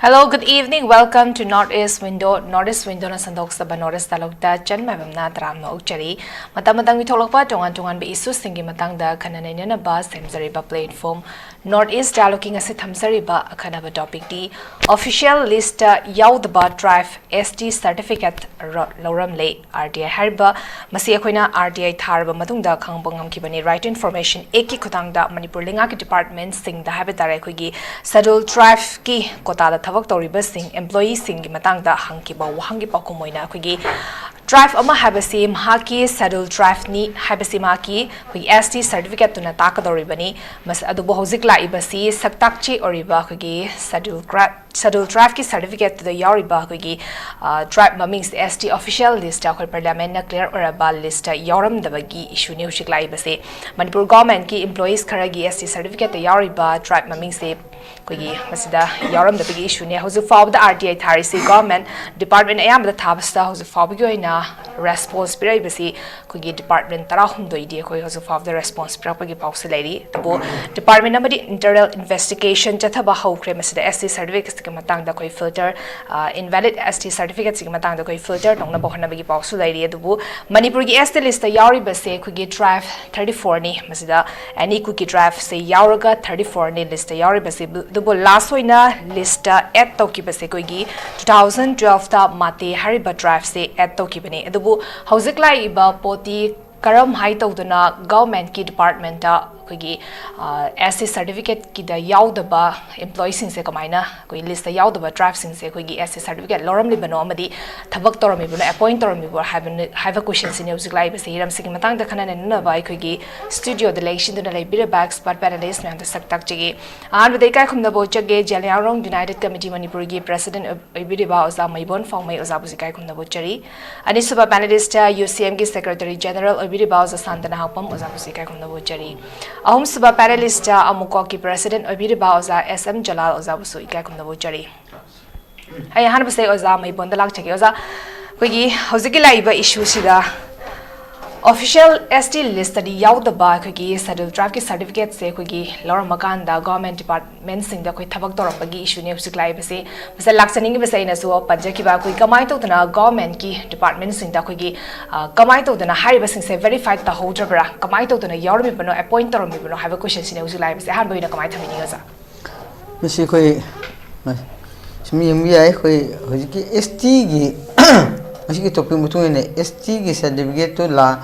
Hello, good evening. Welcome to Northeast Window. Northeast Window na sandok sa Northeast Talukta Jan MAIBAM na tram na uchari. Matang-matang itolokpa tongan-tongan be isu singi matang da kananay na ba semzari ba platform. Northeast Dialoguing asi thamsari ba akana ba topic di official list Yaodaba drive ST certificate Louramle RTI harba masi akoina RTI tharba matungda khangbangam kibani right information eki khutangda manipur linga ki department sing da habitare khogi schedule drive ki kota da thabak toriba sing employee sing gi matangda hangki ba wahangi pa kumoina khogi drive ama habasi mahaki schedule drive ni habasi maki khogi ST certificate tuna takadoribani mas adubo hozik la ibasi saktakchi oriba khogi schedule drive ki certificate to yauriba khogi drive mamings ST official list khoi parliament na clear oraba list yauram dabagi issue ni husik la ibasi manipur government ki employees kharagi ST certificate to yauriba drive mamings se khogi masida yauram dabagi issue ni hozu fab the RTI tharisi government department ayam da thabsta hozu fab gi oina response pirai basi khogi department tara humdoi di khoi hozu fab the response pirapagi pause lairi bo department amadi internal investigation chathaba haukhre masida ST certificate ki matang da koi filter invalid ST certificates ki matang da koi filter tongna bohna bagi pause lairi adubu manipur gi ST list yauri base khogi drive 34 ni masida any cookie drive se yauraga 34 ni list yauri base dubu last oina list add to ki base koigi 2012 ta mate hariba drive se add to ki bani adubu hauzik lai iba poti karam hai tawduna government ki department ta koigi ST certificate ki da yaudaba employee sing se kamaina koi list da yaudaba drive sing se koigi ST certificate Louramle bano amadi thabak torami bano appoint torami bo have a question sin music live se hiram sig matang da khana na bai koigi studio the election duna lai bira bags but panelist na da saktak chigi an budai kai khumna bo chage JALAL United Committee Manipur gi president oibiriba oza MEIBON PHAOMEI oza busi kai khumna bo chari ani suba panelist UCM gi secretary general oibiriba oza SHANTA NAHAKPAM oza busi kai khumna bo chari ahum suba PANELIST AMMOCOC ki president oibiriba oza SM JALAL oza busu ikai khumna bo chari hai han base oza MEIBON da lak chagi oza koigi hojiki laiba issue sida official ST list di yaudaba koigi schedule drive ki certificate se koigi Louramle da government department sing da koi thabak torambagi issue ne hojik laiba se masa laksaning gi base na so panjaki ba koi kamai to dana government ki department sing da koigi kamai to dana hariba sing se verified ta hodra kamai to dana yaurmi bano appoint torami bano have a question sine hojik laiba se han boina kamai thamini ga misi koi simi mi ai koi hojiki ST gi Masih topic mutu ini ST ki certificate tu la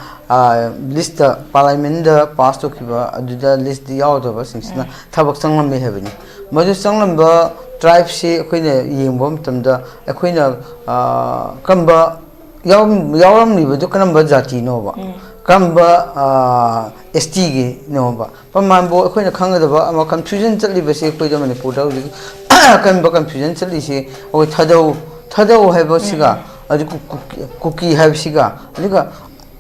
list parliament da pass to kiba aduda list di Yaodaba singsna thabak sanglam me hebini madu sanglam ba tribe se koina yengbom tamda koina kamba yawram ni bu kanamba jati no ba kamba ST gi no ba paman bo koina khanga da ba ama confusion chali ba se koi da mane pota kamba confusion chali se o thadau hebo siga adu cookie habsiga liga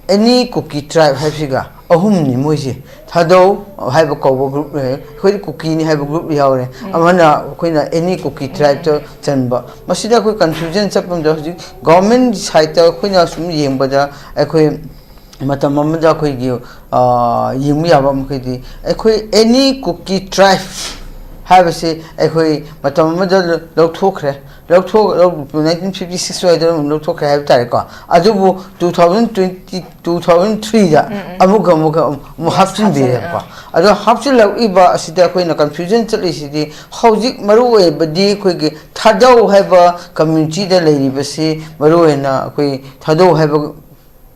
any cookie tribe habsiga ahum ni moise thadau haiba ko group khoi cookie ni haiba group yaure amana khoina any cookie tribe to chanba masida khoi confusion chapam da government side ta khoina sum yengba da khoi matam amada khoi gi yengmi yaba mkhoi di khoi any cookie tribe habse khoi matam amada lokthokre 1956 whether Lotok have Tarika. Adubu 2020 2003 Amuka Muhaftin Bepa. I don't have to love Iba Sita Queen confusion city, Hosik Maru, but de quick Tado have a community the lady Basi, Maru and Tado have a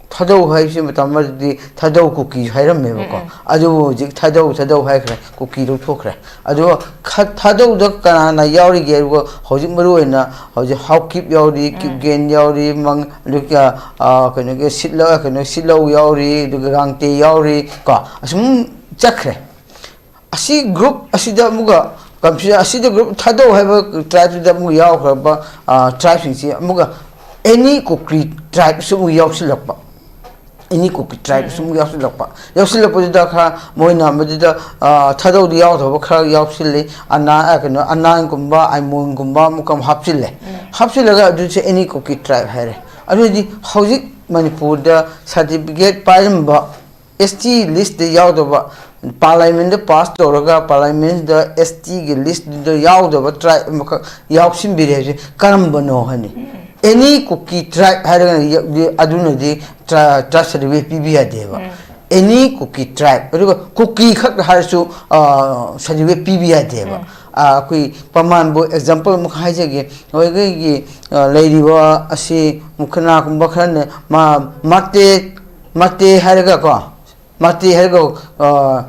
Tado has the Tado cookies, Hiram Mevoko. Adu Tado hacker, cookie to talker. Adu Tado Dokana Yauri Gero, Hosik Maruena, how keep Yauri, keep gain Yauri, Mang Luka, can you get Sitlo, can you Silo Yauri, the Gangte Yauri, Asum Chakre. I see group Asida Muga. I see the group Tado have a tribe to the Muya, tribes in Muga. Any cookie tribe, so we also any cookie tribe, some Yosilapa. Yosilapa Daka, Moina, Medida, Tado the out of a car Yopsili, Anna Gumba, I Moon Gumba, Mukam Hapsile. Hapsila do say any cookie tribe, Harry. Already, how's it Manipur, the certificate Payamba, ST list the Yaodaba Parliament the past Toraga Parliament the ST list the Yaodaba tribe Yaupsim Birage Karambano honey. Any cookie tribe had Aduna de trust the way PBA Deva. Any cookie tribe, cookie Harsu Sadiwe PBA Deva. Kui Pamanbo example Mukhajagi, Lady Wa Asi Mukana Kumbakan Mate Haraga. Mate Helgo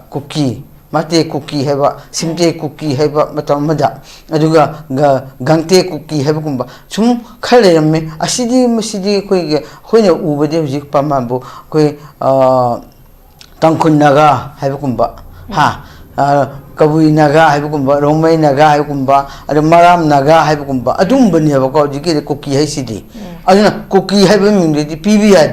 cookie, Mate cookie have a Simte cookie have a Matamada, Aduga Gante cookie have Kumba. Some Kalame, Asidi Masidi Quig, when you Uber de Pamambo, Que Tankunaga have Kumba. Ha. Kabui Naga Habukumba, Romay Naga Habukumba, and Maram Naga Habukumba, Adumbani have a called you get a cookie Hacidi. I don't know, cookie having the PBI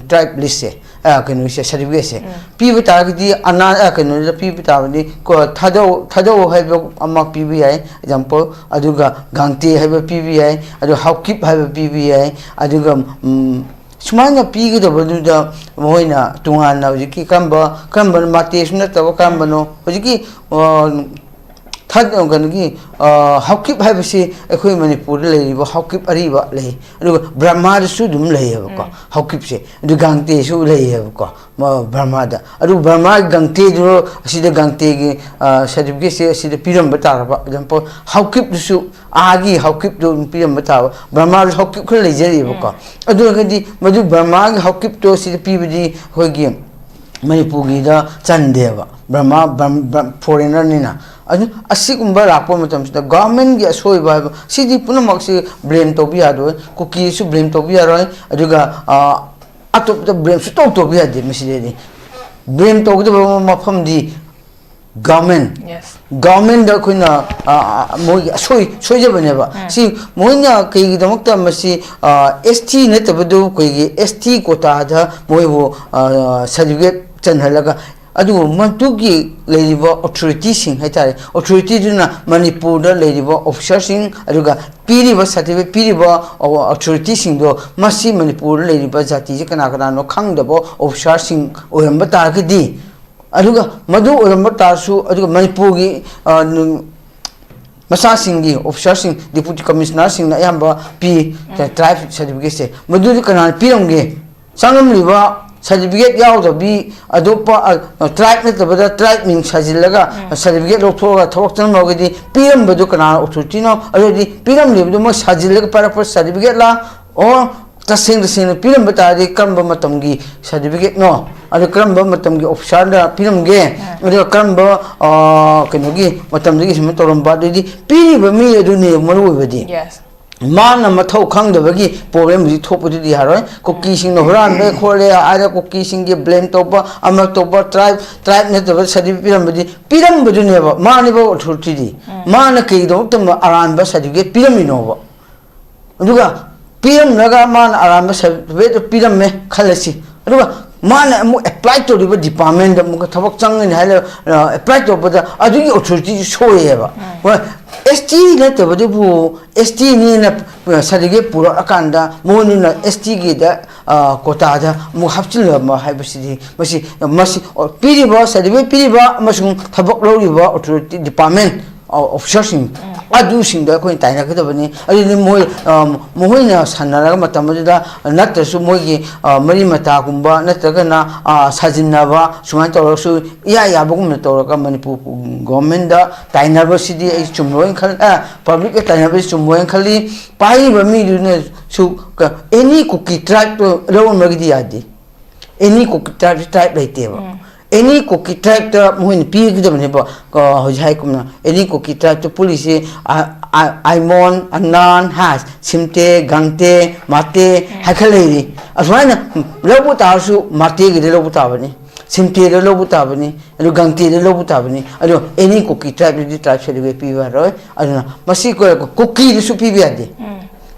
tribe list, can we say Sadivese. People target Anna can the people target Tado have a mock PBI, example, Aduga Gante have a PBI, Adu Hawkip have a PBI, Aduga. Sumana pigi the Baduda Moina, Tungana, Jiki Kamba, Kamban Matis, Nata, Kambano, Jiki, Tadon Ganagi, Hawkip have a say, a queen manipur lay, Hawkip Ariva lay, Brahmada Sudum lay, Hawkip say, the Gante Su lay, Brahmada. Adu Brahma Gante, see the Gante, Sadivisi, see the Piram Batara, example, Hawkip the Su. Agi Hawkip to Piam Batawa, Brahma Hawkip Lazy Boka. Adugadi, Madu Brahma Hawkip to see the PVD Hogium, Manipugida, Chandeva, Brahma foreigner Nina. A Sikumba Rapomatams, the government gets so by City Punamoxi blame Tobiado, cookies to blame Tobiaro, Aduga out of the blame to Tobia, Missy. Blame Tobiado from the government. Yes. Government the kuna soy never. See, Moina Kay the Mokta Masi ST Netabadu Kay ST Kota Moivo certificate Chanhalaga. Adu Mantuki Ladybo authority sing Hatari authority duna Manipur Ladybo officering Aduga Piriba certificate Piriba or authority sing do Masi Manipur Ladyba Zati Kanakano Kangdabo officering Urambata Gadi. Aduga Madu Uramatasu, Aduga Manipugi, Masasingi, officers, deputy commissioners in Ayamba, P, the tribe certificate. Madu Kanan Pironge, Sangam Liva, certificate Yaodaba, Adopa, tribe net of the tribe means Sazilaga, certificate of Tokan Mogadi, Piram Badukana, Otutino, already Piram Liv, the most Sazilaga Parapos certificate la, or Tasing the same Piram Batadi, Kamba Matamgi, certificate no. Ada keramba macam ge ofsada film ge ada keramba kenogi macam lagi semua orang badu di pilih bami dunia malu badi mana matau kang dah bagi problem di top itu di harai koki sing nohran be khole ada koki sing ge blame toba amak toba tribe ne toba sadi piram badu ne ba mana ba authority di mana ke do tam aran ba certificate piram ni no ba juga piram naga mana aran ba certificate piram me khalasi juga mana mu apply to the department da mu thabak chang ni hale apply to ba adu gi authority shoye ba ST na to ba bu ST ni na certificate pura akanda mo ni na ST gi da kota da mu hapchil ma haibasi masi piri ba certificate piri ba masung thabak lo ri ba authority department officers adu sing da ko taina ka da bani ali moi na sanara matam da nat su moi gi mari mata kumba nataga na sajinna ba suman to su ya bugum na to ka manipur government da taina ba sidi ai chumroin khal public taina ba chumroin khali pai ba mi ne su any cookie tribe to ro ma gi adi any cookie tribe laite ba any cookie tribe to moin pi gi da ne ba ho jai kumna any cookie tribe to police Aimon Anan has Simte Gante Mate Hakaledi as one Lobutarsu Mate the Lobutabani Simte the Lobutabani and Gante the Lobutabani I do any cookie tribe the tribe shall be piva roy I don't know Masiko cookie the supiviadi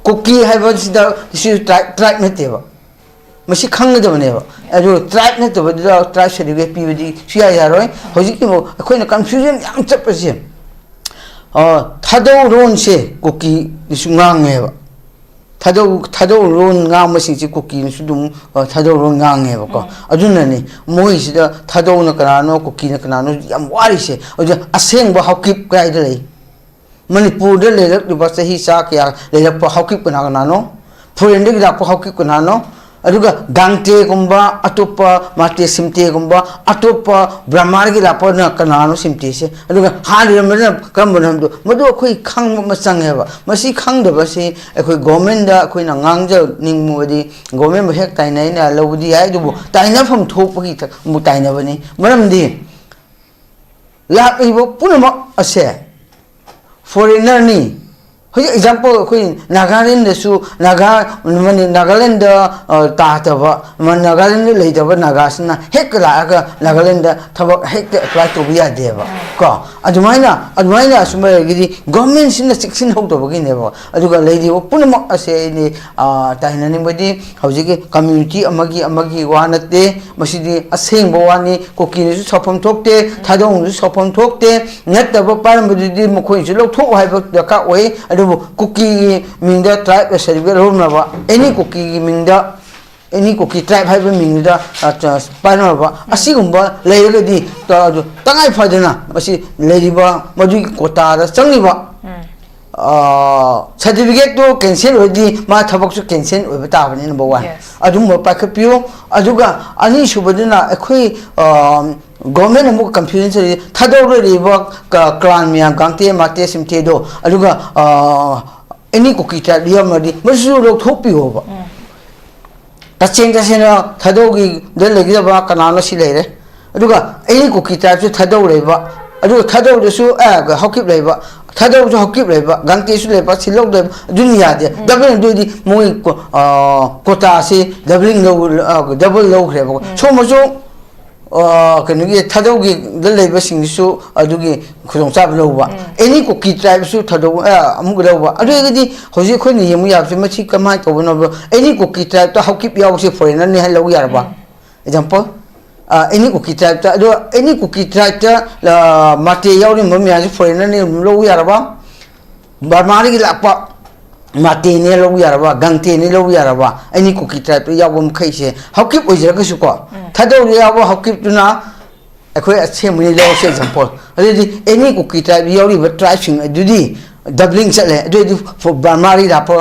cookie have the tribe native Masi Kanga the never I do tribe native the tribe shall be pivd Shia roy Hojiki a queen of confusion young Tado ron se cookie is ngang ꯊꯥꯗꯣꯛꯔꯣꯟ ꯉꯥꯡꯕꯁꯤꯡꯁꯤ ꯀꯨꯀꯤꯅꯁꯨ ꯑꯗꯨꯝ ꯊꯥꯗꯣꯛꯔꯣꯟ ꯉꯥꯡꯉꯦꯕꯀꯣ ꯑꯗꯨꯅꯅꯤ ꯃꯣꯏꯁꯤꯗ ꯊꯥꯗꯣꯛꯅ ꯀꯅꯥꯅꯣ ꯀꯨꯀꯤꯅ ꯀꯅꯥꯅꯣ ꯌꯥꯝ ꯋꯥꯔꯤꯁꯦ ꯑꯗꯨ ꯑꯁꯦꯡꯕ ꯍꯧꯀꯤꯞ ꯀꯥꯏꯗ ꯂꯩ ꯃꯅꯤꯄꯨꯔꯗ ꯂꯩꯔꯛꯂꯤꯕ ꯆꯍꯤ ꯆꯥ ꯀꯌꯥ ꯂꯩꯔꯛꯄ ꯍꯧꯀꯤꯞ ꯀꯅꯥꯅꯣ ꯐꯣꯔꯦꯟꯗꯒꯤ ꯂꯥꯛꯄ ꯍꯧꯀꯤꯞ ꯀꯅꯥꯅꯣ aduga gangte gumba atopa mate simte gumba atopa brahmar gi lapo na kanano simte se aduga hali mena kambana do madu khoi khang ma change ba masi khang da ba se khoi government da khoi na ngang ja ning mu di government ba hek tai nai na lobudi ai du tai na pham thok pa gi ta mu tai na ba ni maram di la ibo punama ase foreigner ni example koi Nagaland su Nagaland ta Nagaland le ta Nagasna hek la ga Nagaland thaba hek apply to biya deba ko admaina suma gi government sin section hok to gi ne ba aduga le di punama ase ni taina ni badi hauji community amagi wa na te masidi aseng bo wani koki ni su sopom thokte thadong su sopom thokte net ta ba param badi mkhoi su lok thok hai ba ka oi cookie minda tribe certificate romaba any cookie minda any cookie tribe have minda panaba asigumba layagadi tangai phadana basi leriba madu kota da changiba certificate to cancel odi ma thabak su cancel oiba tabani number 1 adum pakapio aduga ani subadina akhoi government amu confusion se thador riba clan miam gangte mate simte do aduga any cookie ta diamadi masu lok thopi hoba tacheng tasena thadogi de legi ba kanana si leire aduga any cookie ta su thador riba aduga thador su ga hokip leiba thador su hokip leiba gangte su leiba silok de dunia de double do di moi kota se double low creba so mojo kanu thadaugi da leiba singsu adugi khudong chab loba any cookie tribe su thadau amu loba adugidi hoji khoni yemu yab se machi kamai to no any cookie tribe to hokip yaw se foreigner ni halo yarba example any cookie tribe ta do any cookie tribe ta mate yaw ni mami ya foreigner ni lo yarba barmari gi lakpa mate ne lo yarba gangte ne lo yarba any cookie tribe yawum khaise hokip oijra ka su ko thadau yawa hokip tuna akhoi achemuni lo se example adi any cookie tribe yawri ba tribe sing adudi doubling chale adudi for bamari da po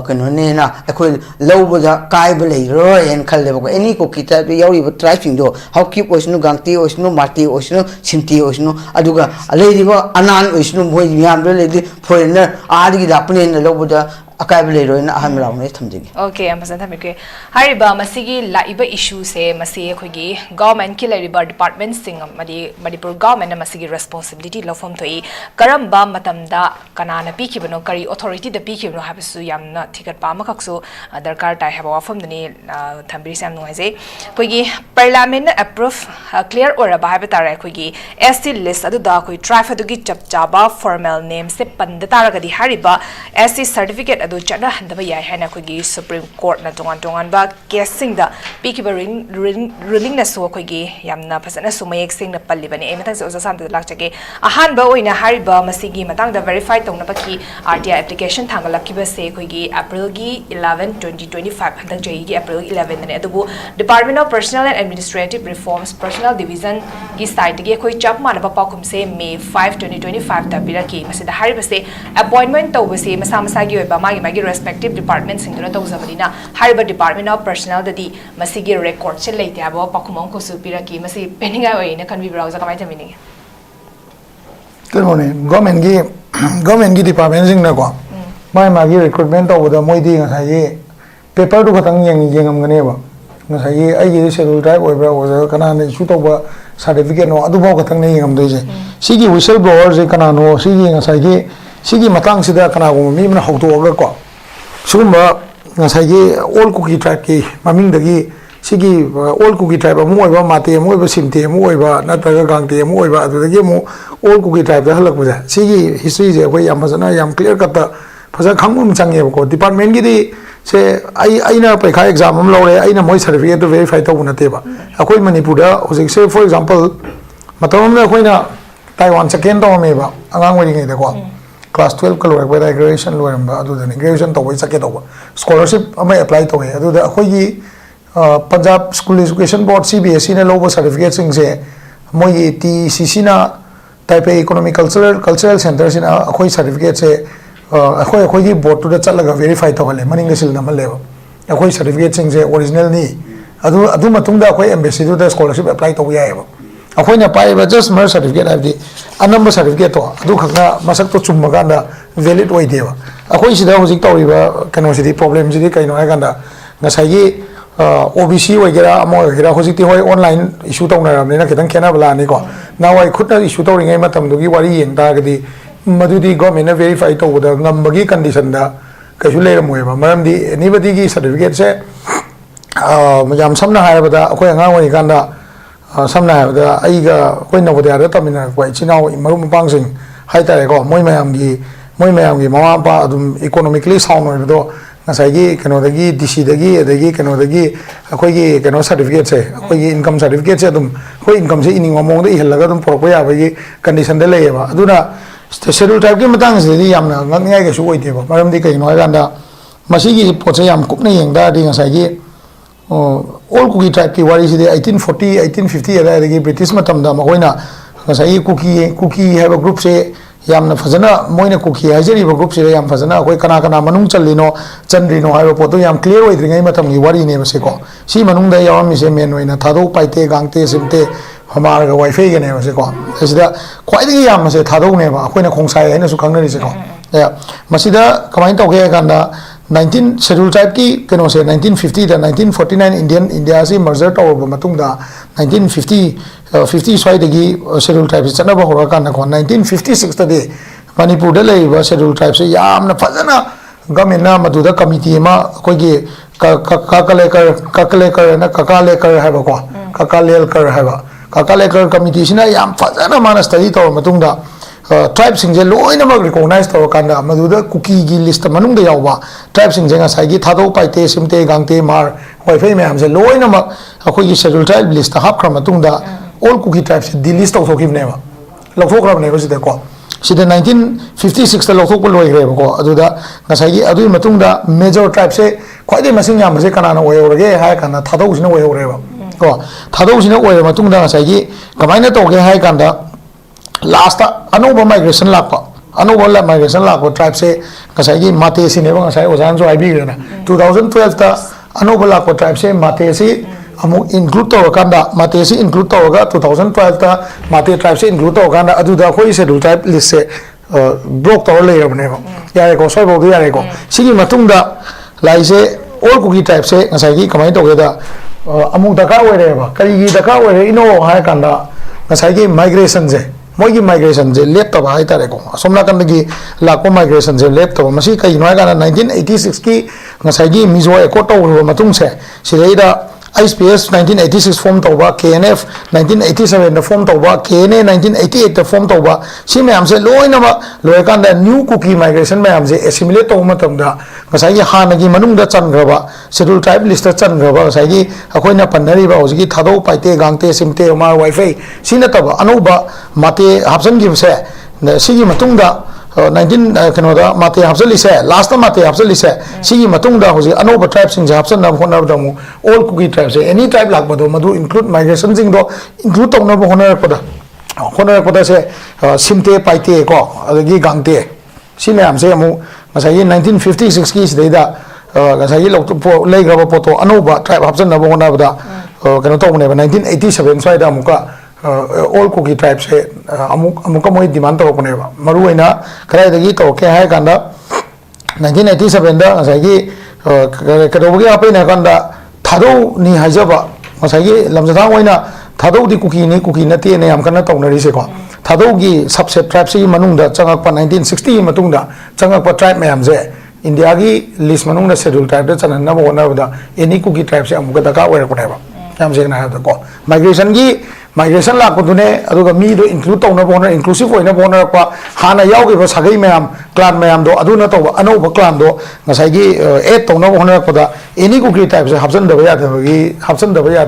kanu ne na akhoi lo ba kai ba lei ro en khalle ba any cookie tribe yawri ba tribe sing do hokip oisnu gangte oisnu mate oisnu simti oisnu aduga lei ba anan oisnu moi yam le di foreigner adi da pne na lo ba akai roina aham raune thamjigi okay am pasan thamike hariba masigi laiba issue se masi khogi government ki laiba department sing madi manipur government masigi responsibility lofom thoi karamba matamda kanana pikibano kari authority da pikibano habisu yamna thikat pa makaksu darkar tai haba wafam dani thambiri sam noise khogi parliament approve clear ora ba haba tara khogi ST list adu da khoi tribe adu gi chap chaba formal name se panda tara gadi hariba ST certificate adu chana handaba yai hana khogi supreme court na tongan ba casing da pikiba ruling na so khogi yamna phasana sumayek sing na palli bani ematang se osa sam da lakchake ahan ba oina hariba masigi matang da verify tongna baki RTI application thangalaki ba se khogi April gi 11 2025 handang jai gi April 11 ne adubu Department of Personal and Administrative Reforms Personal Division gi site gi khoi chap mana ba pakum se May 5 2025 da biraki masida hariba se appointment to se masa masa gi ba magi respective departments singduna tawzabadina hariba Department of Personnel dadi masigi record se leite abo pakumong ko supiraki masi peninga oina kanbi browser kamai tamini kanone government gi department sing na ko mai magi recruitment to da moi di ngasai paper du khatang yengam ngane ba ngasai ai gi schedule type oi bra o kana ne su to ba certificate no adu ba khatang ne yengam doi je sigi whistle blower je kana no sigi ngasai gi sigi matang sida kana go mi mana hauto ga ko sumba ngasai gi all cookie tribe ki maming dagi sigi all cookie tribe mu oi ba mate mu oi ba simte mu oi ba nataga gangte mu oi ba adu dagi mu all cookie tribe da halak ba sigi history je ko yam phasana yam clear cut ta phasa khangum change ko department gi di se aina paikha exam am lore aina moi certificate to verify to na te ba akoi manipur da hojik se for example matam na koina Taiwan second to me ba angang wari ngai da ko class 12 ka lorak ba graduation loiramba adu da graduation to wai sake to scholarship amai apply to e adu da khoi gi Punjab School Education Board CBSE na lobo certificate sing se moi TCC na Taipei Economic Cultural Center sina akhoi certificate se akhoi gi board to da chalaga verify to hale maning sil na male akhoi certificate sing se original ni adu matung da akhoi embassy to da scholarship apply to ya ba akhoi na pai ba just mer certificate abdi anamba certificate to adu khakna masak to chumma ganda valid oi deba akhoi sida hojik to riba kano sidi problem sidi kaino ha ganda ngasai gi OBC वगैरह अमो वगैरह होजिकती होय online issue तौना रमने ना खितंग खेना बला नि को ना Y Khudna issue तौरिङै मतम दुगी वारी येंग तागदी मदुदी गवर्नमेंट वेरीफाई तौबदा ngambagi कंडीशन दा कयसु लेरमोयबा मरमदी एनीबडी की सर्टिफिकेट से याम समना हायबदा अखोय अंगां वई कांदा समना हायबदा आइगा कोइ नवोदया दा तमिना कोइ चिनाव मरु मपांगसिंग हायतारे को मोय मयामगी ममा पा अदुम इकोनॉमिकली साउंड ओइबदो ngasai kanodagi DC dagi adagi kanodagi akhoi kano certificate se akhoi income certificate se adum khoi income se ining mamong da ihalaga dum porok ya bagi condition de leyeba aduna schedule type ki matang se di yamna ngai ga su oite ba maram di kai no ganda masi gi poche yam kupna yengda di ngasai gi all cookie type ki wari se 1840 1850 era adagi British matam da mahoina ngasai cookie have a group se yamna fazana moina cookie hajeri ba group se yam fazana koi kana manung chalino chandrino haiba poto yam clear oi dringai matam gi wari ne base ko si manung da yawam mise men oina thado paite gangte simte hamar ga wifi ge ne base ko esida khwai digi yam se thado ne ba koina khongsai haina su khangna ri se ko ya masida kamai to ge ganda 19 schedule type ki keno se 1950 da 1949 India se merger to ba matung da 1950 swai dagi schedule type chana ba hora kan ko 1956 ta de manipur da lei ba schedule type se yam na fazana government na madu da committee ma koi gi kakalekar na kakalekar ha ba ko kakalelkar ha ba kakalekar committee sina yam fazana mana study to matung da tribe singje loina mag recognize to kanda maduda cookie gi list manung da yawa tribe singje nga sai gi thado paite simte gangte mar wifi me amse loina mag akhoi gi schedule tribe list hap khra matung da all cookie tribes di list to thokib ne ba lokhok ra ne ba sida ko sida 1956 ta lokhok ko loi re ko aduda nga sai gi adu matung da major tribe se khwai de masing yam se kana na oyo re ha kana thado sina oyo re ba ko thado sina oyo matung da nga sai gi kamaina to ge ha kanda last anova migration lakpa anova migration lakpa tribe se kasai gi mate si ne ba kasai ozan so ibi na 2012 ta anova lakpa tribe se mate si amu include to kanda mate si include to ga 2012 ta mate tribe se include to kanda adu da khoi schedule tribe list se block to le ne ba ya ko soi bo ya ko sigi matung da lai se all cookie tribe se kasai gi kamai to ge da amu daka we re ba kari gi daka we re ino ha kanda kasai gi migration se मोगी migration जे लेप तब high तारे को असमना कंद की लाखों migration जे लेप तब मसी कई नोय गाना 1986 की ngसाई मिजो एको तो मतुंग से सिलेदा ISPS 1986 फॉर्म तौबा KNF 1987 द फॉर्म तौबा KNA 1988 द फॉर्म तौबा सि मैम से लोइनमा लोयकान द न्यू कुकी माइग्रेशन मैम से एसिमुलेट तो मतम दा ngसाई हानगी मनुंग द चनग्रबा शेड्यूल ट्राइब लिस्ट चनग्रबा ngसाई अखोइना पन्नरिबा होजगी थादो पाइते गांगते सिमते मा वाईफाई सिना तब अनोबा माते हापसन गिबसे सिगी मतुंग दा 19 कनोदा माते हापसलिसे लास्ट माते हापसलिसे सिगी मतुंगदा होजि अनोबा ट्राइब सिंग हापसन नाम होनर दमु ऑल कुकी ट्राइब से एनी ट्राइब लागबदो मदु इंक्लूड माइग्रेशन सिंग दो इंक्लूड तौनब होनर पदा से सिमते पाइते को अदगी गांगते सिने हमसे अमु ngसाई 1956 की सिदैदा ngसाई लोक लेग्रबा पोतो अनोबा ट्राइब हापसन नब होनबदा कनो तौने 1987 साइदा मुका all cookie tribes se amuka moi demand to kone ba maru aina krai dagi to ke hai kanda 1987 da ngasai gi kadobugi apai na kanda thado ni hajaba ngasai gi lamjadang oina thado di cookie na te ne am kana to na ri se ko thado gi subset tribes se manung da changak pa 1960 matung da changak pa tribe mayam je India gi list manung da schedule tribe da chanan na bo na da any cookie tribes se amuka da ka wer ko ba yam se na ha ko migration la ko dune aduga mi do include to na bona inclusive oina bona pa hana yaw ge ba sagai mayam clan mayam do aduna to ano ba clan do ngasai gi add to na bona ko da any cookie type se hapsan da ba ya da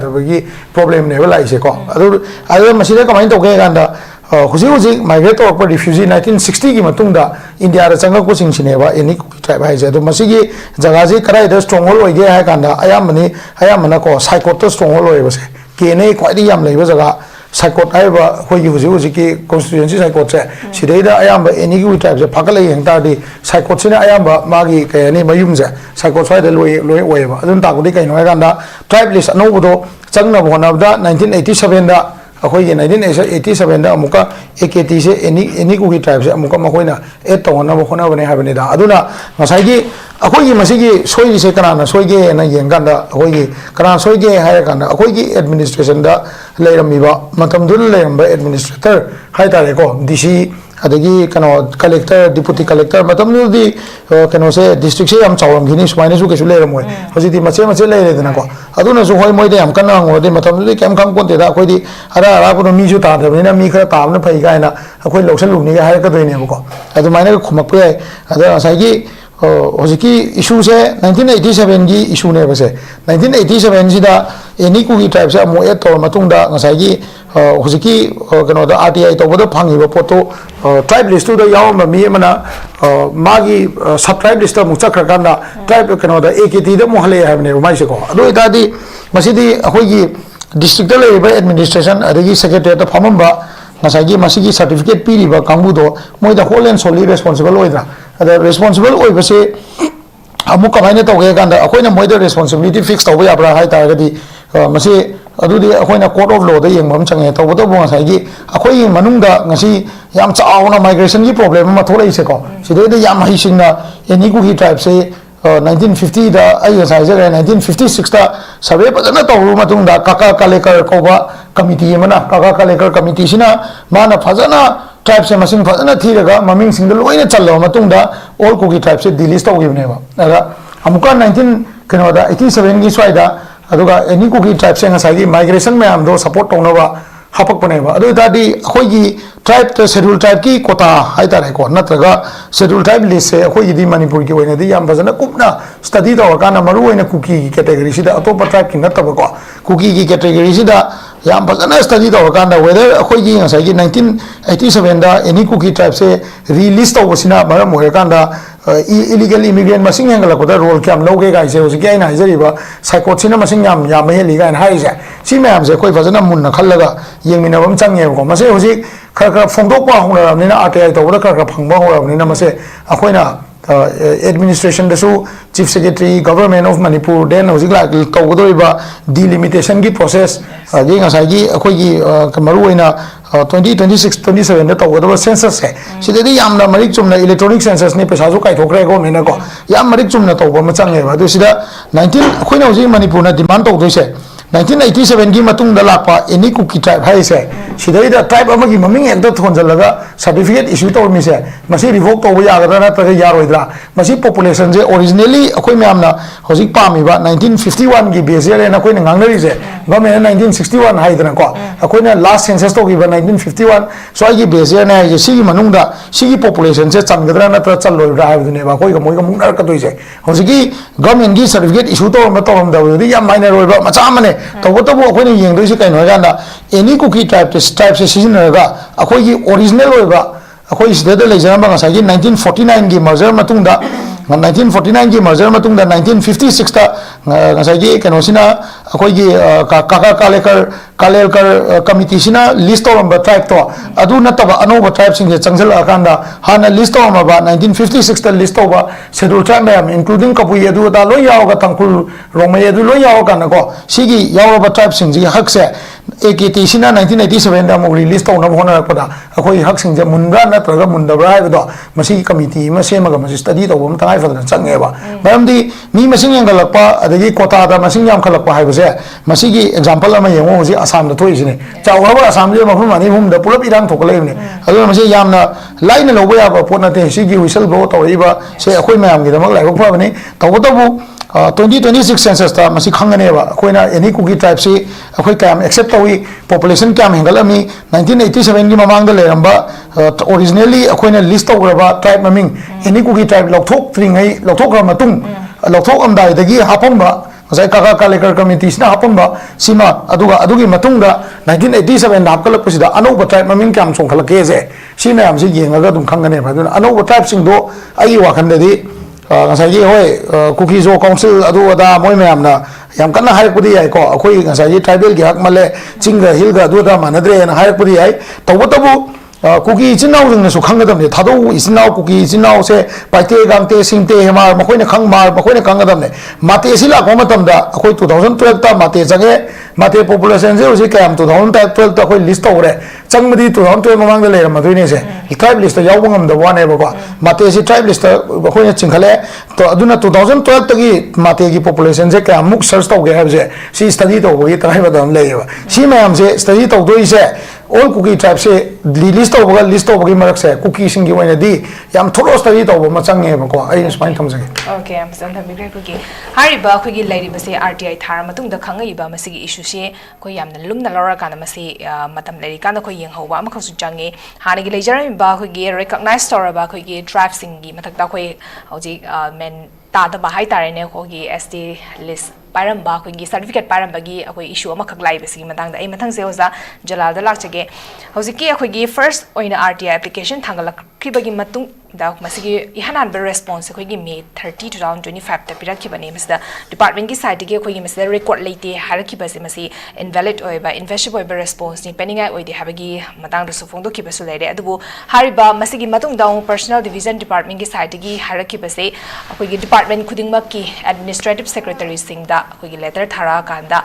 ba gi problem ne ba lai se ko adu masida kamai to ge ganda huji migrate to refugee 1960 ki matungda India da changa ko sing sineba any tribe hai je to masigi jaga ji karai da stronghold oige hai kanda ayamana ko psychot stronghold oiba se ke nei khwai yam leiba jaga psychot aiba hoi huji ki constituency psychot se sideida ayamba any ki tribe je phakale yeng ta di psychot sina ayamba magi ke ni mayum je psychot swai da loi oiba adun ta ko di kai no kanda tribe list no bodo changna bhona da 1987 da अखोई 1987 दा अमुका AKT से any Kuki tribe से अमुका मखोइना add तोना बखोना बने हाबने दा अदुना मसाइगी अखोई मसिगी सोई से कनाना सोइगे ना येंगांदा अखोई कना सोइगे हाय काना अखोई एडमिनिस्ट्रेशन दा लेरमिबा मतम दुल लेरमबा एडमिनिस्ट्रेटर हाय तारे को डीसी अदगी कनो कलेक्टर डिप्टी कलेक्टर मतम दी कनो से डिस्ट्रिक्ट से हम चावम घिनी सुमाइने सु केसु लेरमोय हजिति मचे लेरे देना को अदुना सु होय मोइदे हम कना होदे मतम दी केम खाम कोनते दा अखोई अरा अरा को मी जु तादबनिना मी खरा ताबना फै गायना अखोई लौसन लुगनी गा हाय कदोइने बको अदु माइने खुमक पे अदा साइगी हजिकी इशू से 1987 की इशू ने बसे 1987 सिदा एनी कुकी ट्राइब से अमो एड तौर मतुंगदा ngसाइगी हजिकी कनो दा आरटीआई तौबदो फांगिबो पोतो ट्राइब लिस्ट दा यावम मी मना मागी सब ट्राइब लिस्ट मु चक्रकांदा ट्राइब कनो दा एकेटी दा मोहले हाबने माइसे को अदो इतादी मसिदी अखोइगी डिस्ट्रिक्ट लेबा एडमिनिस्ट्रेशन अदगी सेक्रेटरी दा फामबा ngसाइगी मसिगी सर्टिफिकेट पीरिबा कांगबुदो मोइदा होल एंड सोली रेस्पोंसिबल ओइदा अदा रेस्पोंसिबल ओइबसे अमुक कमाइने तौगे कांदा अखोइना मोइदा रेस्पोंसिबिलिटी फिक्स तौबा याब्रा हाय तारगदी मसे अदुदी अखोइना कोर्ट ऑफ लॉ दा येंगबम चंगे तौबदो ngसाइगी अखोइ मनुंगदा ngasi याम चावना माइग्रेशन की प्रॉब्लम मा थोरैसे को सिदेदा याम हाइसिंगना एनी कुकी ट्राइब से 1950 दा आई साइज 1956 दा सर्वे पजना तौरु मतुंगदा काका कलेकर कोबा कमिटी मना काका कलेकर कमिटी सिना माना फजना ट्राइब से मसिंग फजना थीरगा ममिंग सिंग लोइना चल्लो मतुंगदा ऑल कुकी ट्राइब से डिलीट तौगिबनेबा अदा अमुका 19 कनोदा 87 की स्वाइदा अदुगा एनी कुकी ट्राइब से ngसाइगी माइग्रेशन में हम दो सपोर्ट तौनबा हापकपनेबा अदु तादी अखोइगी ट्राइब तो शेड्यूल ट्राइब की कोटा हाइतारे को नत्रगा शेड्यूल ट्राइब लिस्ट से अखोइगी दी मणिपुर की ओइनादी याम फजना कुपना स्टडी तौरकाना मरु ओइना कुकी की कैटेगरी सिदा अतोप ट्राइब की नतबको कुकी की कैटेगरी सिदा याम फजना स्टडी तौरकाना वेदर अखोइगी ngसाइगी 1987 दा एनी कुकी ट्राइब से रिलीज तौबसिना मरम होयकांदा इलीगल इमिग्रेंट मसिंग हेंगलकोदा रोल क्याम लौगे गाइसे होजि क्या हाइजरिबा साइकोसिना मसिंग याम हेली गाइन हाइसे सि मैम से कोई फजना मुन्ना खल्लगा येंमिनबम चंगेबको मसे होजि खर फोंदोकपा होनराबनिना आरटीआई तौबदा खर फंगबा होराबनिना मसे अखोइना एडमिनिस्ट्रेशन दसु chief secretary government of Manipur then होजि लाइक तौगदोइबा डिलिमिटेशन की प्रोसेस जे ngसाइगी अखोइगी मरुओइना 2026 27 दा तौगदबा सेंसस है सिदेदी यामना मरिक चुमना इलेक्ट्रॉनिक सेंसस ने पैसा जो काइथोखरे गवर्नमेंट को याम मरिक चुमना तौबा मचंगेबा दु सिदा 19 अखोइना होजि मणिपुर ना डिमांड तौदोइसे 1987 की मतुंग दा लापा एनी कुकी ट्राइब हाइसे सिदैदा ट्राइब अमगी ममिंग एकदा थोनजलगा सर्टिफिकेट इशू तौरमिसे मसी रिवोक तौबा यागदा नत्रगा यारोइद्रा मसी पॉपुलेशन जे ओरिजिनली अखोइ म्यामना होजि पामिबा 1951 की बेसियर एना कोइ ngangnariसे गवर्नमेंट 1961 हाइदना को अखोइना लास्ट सेंसस तौगिबा 1951 सोइगी बेसियर ने जे सिगी मनुंगदा सिगी पॉपुलेशन से चंगदरा नत्र चल्लोइब्रा हाइबदुनेबा कोइगा मोइगा मुंगनार कतोइसे होजिगी गवर्नमेंट की सर्टिफिकेट इशू तौरम तौरमदबदि या माइनर ओइबा मचा मने तौबतबो अखोइना येंगदोइसे कैनो गाना एनी कुकी ट्राइब से सिजनरगा अखोइगी ओरिजिनल ओइबा अखोइ सिदेदा लेजरम ngसाइगी 1949 की मर्जर मतुंगदा 1949 की मर्जर मतुंगदा 1956 ता ngसाइगी कैनोसिना अखोइगी काका कालेकर कमिटी सिना लिस्ट तौरम ट्राइब तो अदु नतबा अनोबा ट्राइब सिंग चंगजल अकांदा हाना लिस्ट तौरम 1956 ता लिस्ट तौबा शेड्यूल ट्राइब मैम इंक्लूडिंग कपुई अदु दा लोय यावगा तंकुल रोमय अदु लोय यावगा नको सिगी यावबा ट्राइब सिंग जी हक से AKT सिना 1987 दा मो रिलीज तौना होना पदा अखोइ हक सिंग जे मुनब्रा नत्रगा मुनदब्रा हाइबदो मसी कमिटी म सेमगा मसी स्टडी तौबम ताइ फदन चंगेबा मरमदी मी मसिंग यांगलकपा अदगी कोटा दा मसिंग याम खलकपा हाइबसे मसीगी एग्जांपल अमा येंगो होजि आसाम दा थोइसिने चावरबा आसाम जे मफम मानि हुम दा पुलप इराम थोकलेबने अदु मसे यामना लाइन लौबा याबा पोनते सिगी विसल ब्लो तौरिबा से अखोइ मयाम गी दमक लाइबक फबने तौबतबु 2026 सेंसस ता मसी खंगनेबा अखोइना एनी कुकी ट्राइब से अखोइ काम एक्सेप्ट तौई पॉपुलेशन काम हेंगलमी 1987 की ममांग लेरंबा ओरिजिनली अखोइना लिस्ट तौरबा ट्राइब ममिंग एनी कुकी ट्राइब लौथोक त्रिंगै लौथोक मतुंग लौथोक अमदाइदगी हापंबा ngazai kaka kalekar committee sina hapamba sima aduga adugi matungda 1987 da hapkalak pusida anouba tribe maming kyam chongkhalake je si mayam se yengaga dum khangane ba duna anouba tribe sing do ai wakhandadi ngazai gi hoi cookie zo council adu ada moi mayam na yam kana hayak pudi ai ko akhoi ngazai tribal gi hak male chinga hilga adu da manadre na hayak pudi ai tabu cookie jinau jing su khanggadam ne thado isnau cookie jinau se paite gamte singte hema makoina khangmar makoina khanggadam ne mate sila ko matam da akhoi 2012 ta mate jange mate population je usi kam 2012 ta akhoi list tawre changmadi 2012 mamang da leram madui se tribe list yaw bangam da wane ba mate si tribe list akhoi chingkhale to aduna 2012 tagi mate gi population je kam muk search tawge have je si study to go tribe da lewa si mayam se study to do ise all cookie tribe se list of marak se cookie singi wena di yam tholo study to ma change ba ko ai spine tham jage okay am san tham bigre cookie hari ba khoi gi lairi ba se RTI thar matung da khangai ba masigi issue se ko yam na lumna lora kana masi matam lairi kana ko yeng hoba ma khasu change hani gi lejar ba khoi gi recognize store ba khoi gi tribe singi matak da khoi hoji men ta da ba hai tare ne ko gi ST list paramba ko gi certificate paramba gi akoi issue ama khak lai basi matang da ai mathang se oza jalal da lak chage hojiki akoi gi first oina RTI application thangalak khibagi matung da masigi ihanan be response akoi gi May 30 2025 ta pirak khibani masda department gi side gi akoi gi masda record leite haraki basi masi invalid oi ba invisible be response ni peninga oi de habagi matang da sufong do khibasu leire adubu hariba masigi matung da personal division department gi side gi haraki basi akoi gi department khuding mak ki administrative secretary sing da akoi gi letter thara kanda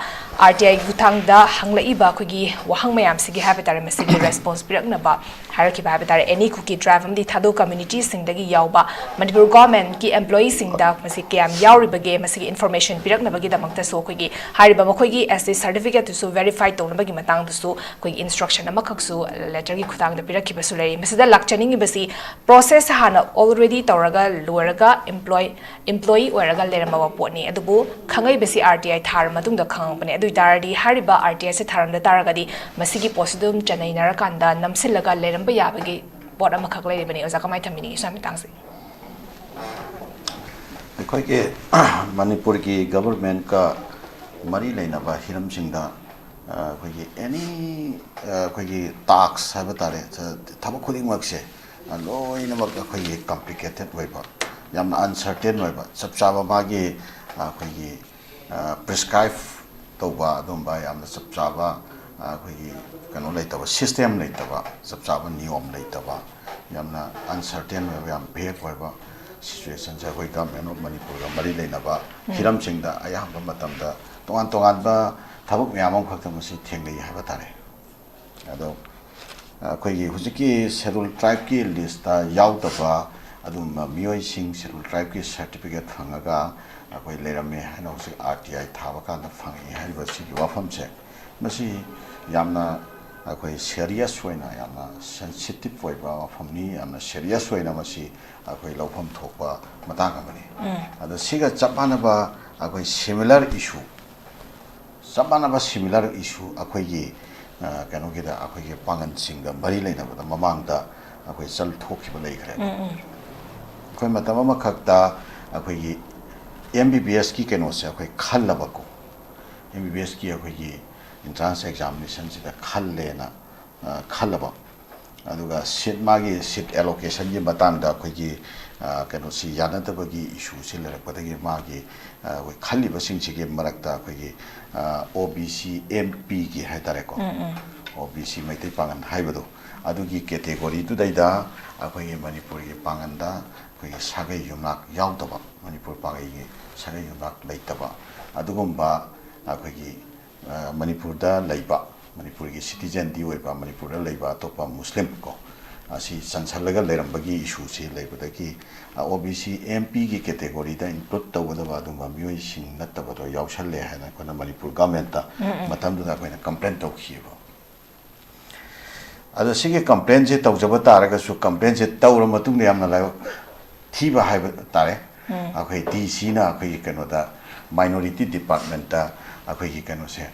RTI guthang da hanglai ba akoi gi wahang mayam sigi habitare masigi response pirak na ba haraki ba habitare any cookie drive am di thado community sing dagi yawba manipur government ki employee sing da masi kyam yawri bage masigi information pirak na bagi damakta so akoi gi hariba makoi gi as a certificate to verify to na bagi matang su akoi instruction ama khaksu letter gi khutang da pirak ki basu lei masida lakchaning basi process hana already tawraga loraga employee oraga lerama ba potni adubu khangai basi RTI thar matung da khang pane adu taradi hariba RTI se tharam da taragadi masigi posidum chanai narakanda namsilaga leramba yabagi pot ama khak lei bani oza kamai thamini isami tangsi अखोई के मणिपुर की government का मरी लेना बा Hiram Singh दा अखोई की एनी अखोई की टास्क है बतारे थब खुदिंग मक से लोइना मक अखोई की कॉम्प्लिकेटेड वे बा याम अनसर्टेन वे बा सब चाबा मागी अखोई की प्रिस्क्राइब तो बा दुम बा याम सब चाबा अखोई की कनो लेतबा सिस्टम लेतबा सब चाबा नियम लेतबा यामना अनसर्टेन वे याम भेक वे बा situation se koi government of manipur ga mari leina ba hiram singda ayam ba matam da tongan ba thabuk myam am khakta masi thenglei ha ba tare ado koi gi hujiki schedule tribe ki list ta yaw ta ba adum mioi sing schedule tribe ki certificate phangaga koi lerame hano si RTI thaba ka na phangi ha ba si wafam se masi yamna koi serious hoina yamna sensitive foi ba wafam ni yamna serious hoina masi akoi laufam thokpa matang amani ada siga chapana ba akoi similar issue akoi gi kano gi da akoi gi pangan singa bari leina ba mamang da akoi sal thokhi ba lei khare akoi matama ma khakta akoi gi MBBS ki keno se akoi khalla ba ko MBBS ki akoi gi entrance examination sida khalle na khalla ba aduga seat magi seat allocation gi matang da khoi gi kano si yana da bagi issue si le rakpa gi magi we khali ba sing chi gi marak da khoi gi OBC MP gi haitare ko OBC mai te pangan haibado adugi category tu dai da khoi gi manipur gi pangan da khoi gi sagai yumak yaw da ba manipur pagai gi sagai yumak lai ta ba adugum ba khoi gi manipur da lai ba manipur ki citizen di oi ba manipur la leiba topa muslim ko asi sansalaga lerambagi issue si leiba da ki OBC MP ki category da include tawada ba dum ba mioi sing natta ba do yawsal le hana ko na manipur government ta matam da ko na complaint to khi ba ada sige complaint je tawjaba taraga su complaint je tawra matung ne amna la thi ba hai ba tare akhoi DC na akhoi kano da minority department ta akhoi ki kano se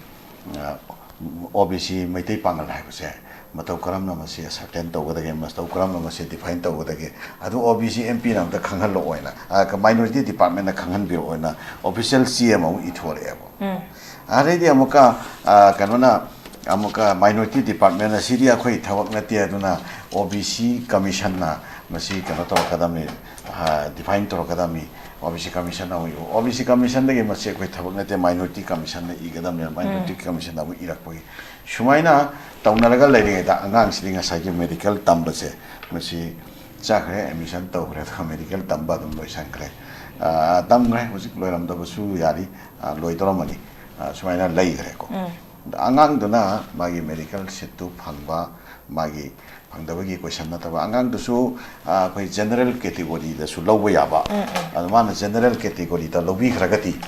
OBC Meitei Pangal hai se matau karamna masi certain tawgadage matau karamna masi define tawgadage adu OBC MP nam ta khanghal lo oina ka minority department na khanghan bi oina official CM au ithore abo are di amuka kanona amuka minority department na siria khoi thawak na tia duna OBC commission na masi kana to kadami define to kadami OBC commission na OBC commission dagi masi khoi thawak na tia minority commission na igadam minority commission na irak poi shumaina taunaraga leire da angang silinga sagi medical tambase masi chakre admission tawre da medical tamba dum loisan kre tamre hojik loiram da basu yari loidoramani shumaina leigre ko angang duna magi medical setu phangba magi phangdabagi question na taba angang dusu koi general category da su lawba yaba adumana general category da lobi khragati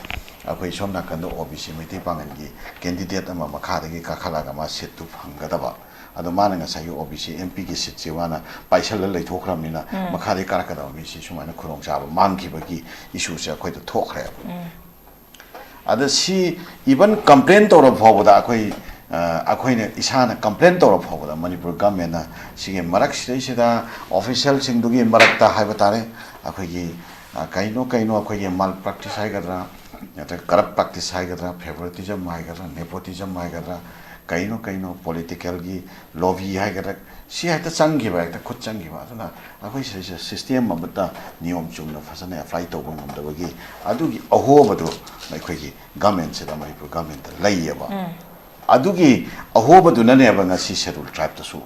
akoi somna kando OBC miti pangangi candidate ama makhadagi kakhalaga ma setu phanggadaba adumana nga sayu OBC MP gi seat jiwana paisal leithokramina makhadagi karakada mi si sumana khurong chaba mangkhibagi issue se akoi to thokre ada si even complaint tawra phawda akoi ne isana complaint tawra phawda manipur government na sige marak sida official singdugi marakta haibatare akoi gi kaino akoi gi malpractice haigadra corrupt practice haigadra favoritism haigadra nepotism haigadra kaino political gi lobby haigadra si haita changgiba haita khut changgiba aduna akoi system mabata niyom chumna fasana apply tawba ngamdabagi adugi ahobadu akoi government se da manipur government laiyaba adugi ahobadu naneba ngasi schedule tribe ta su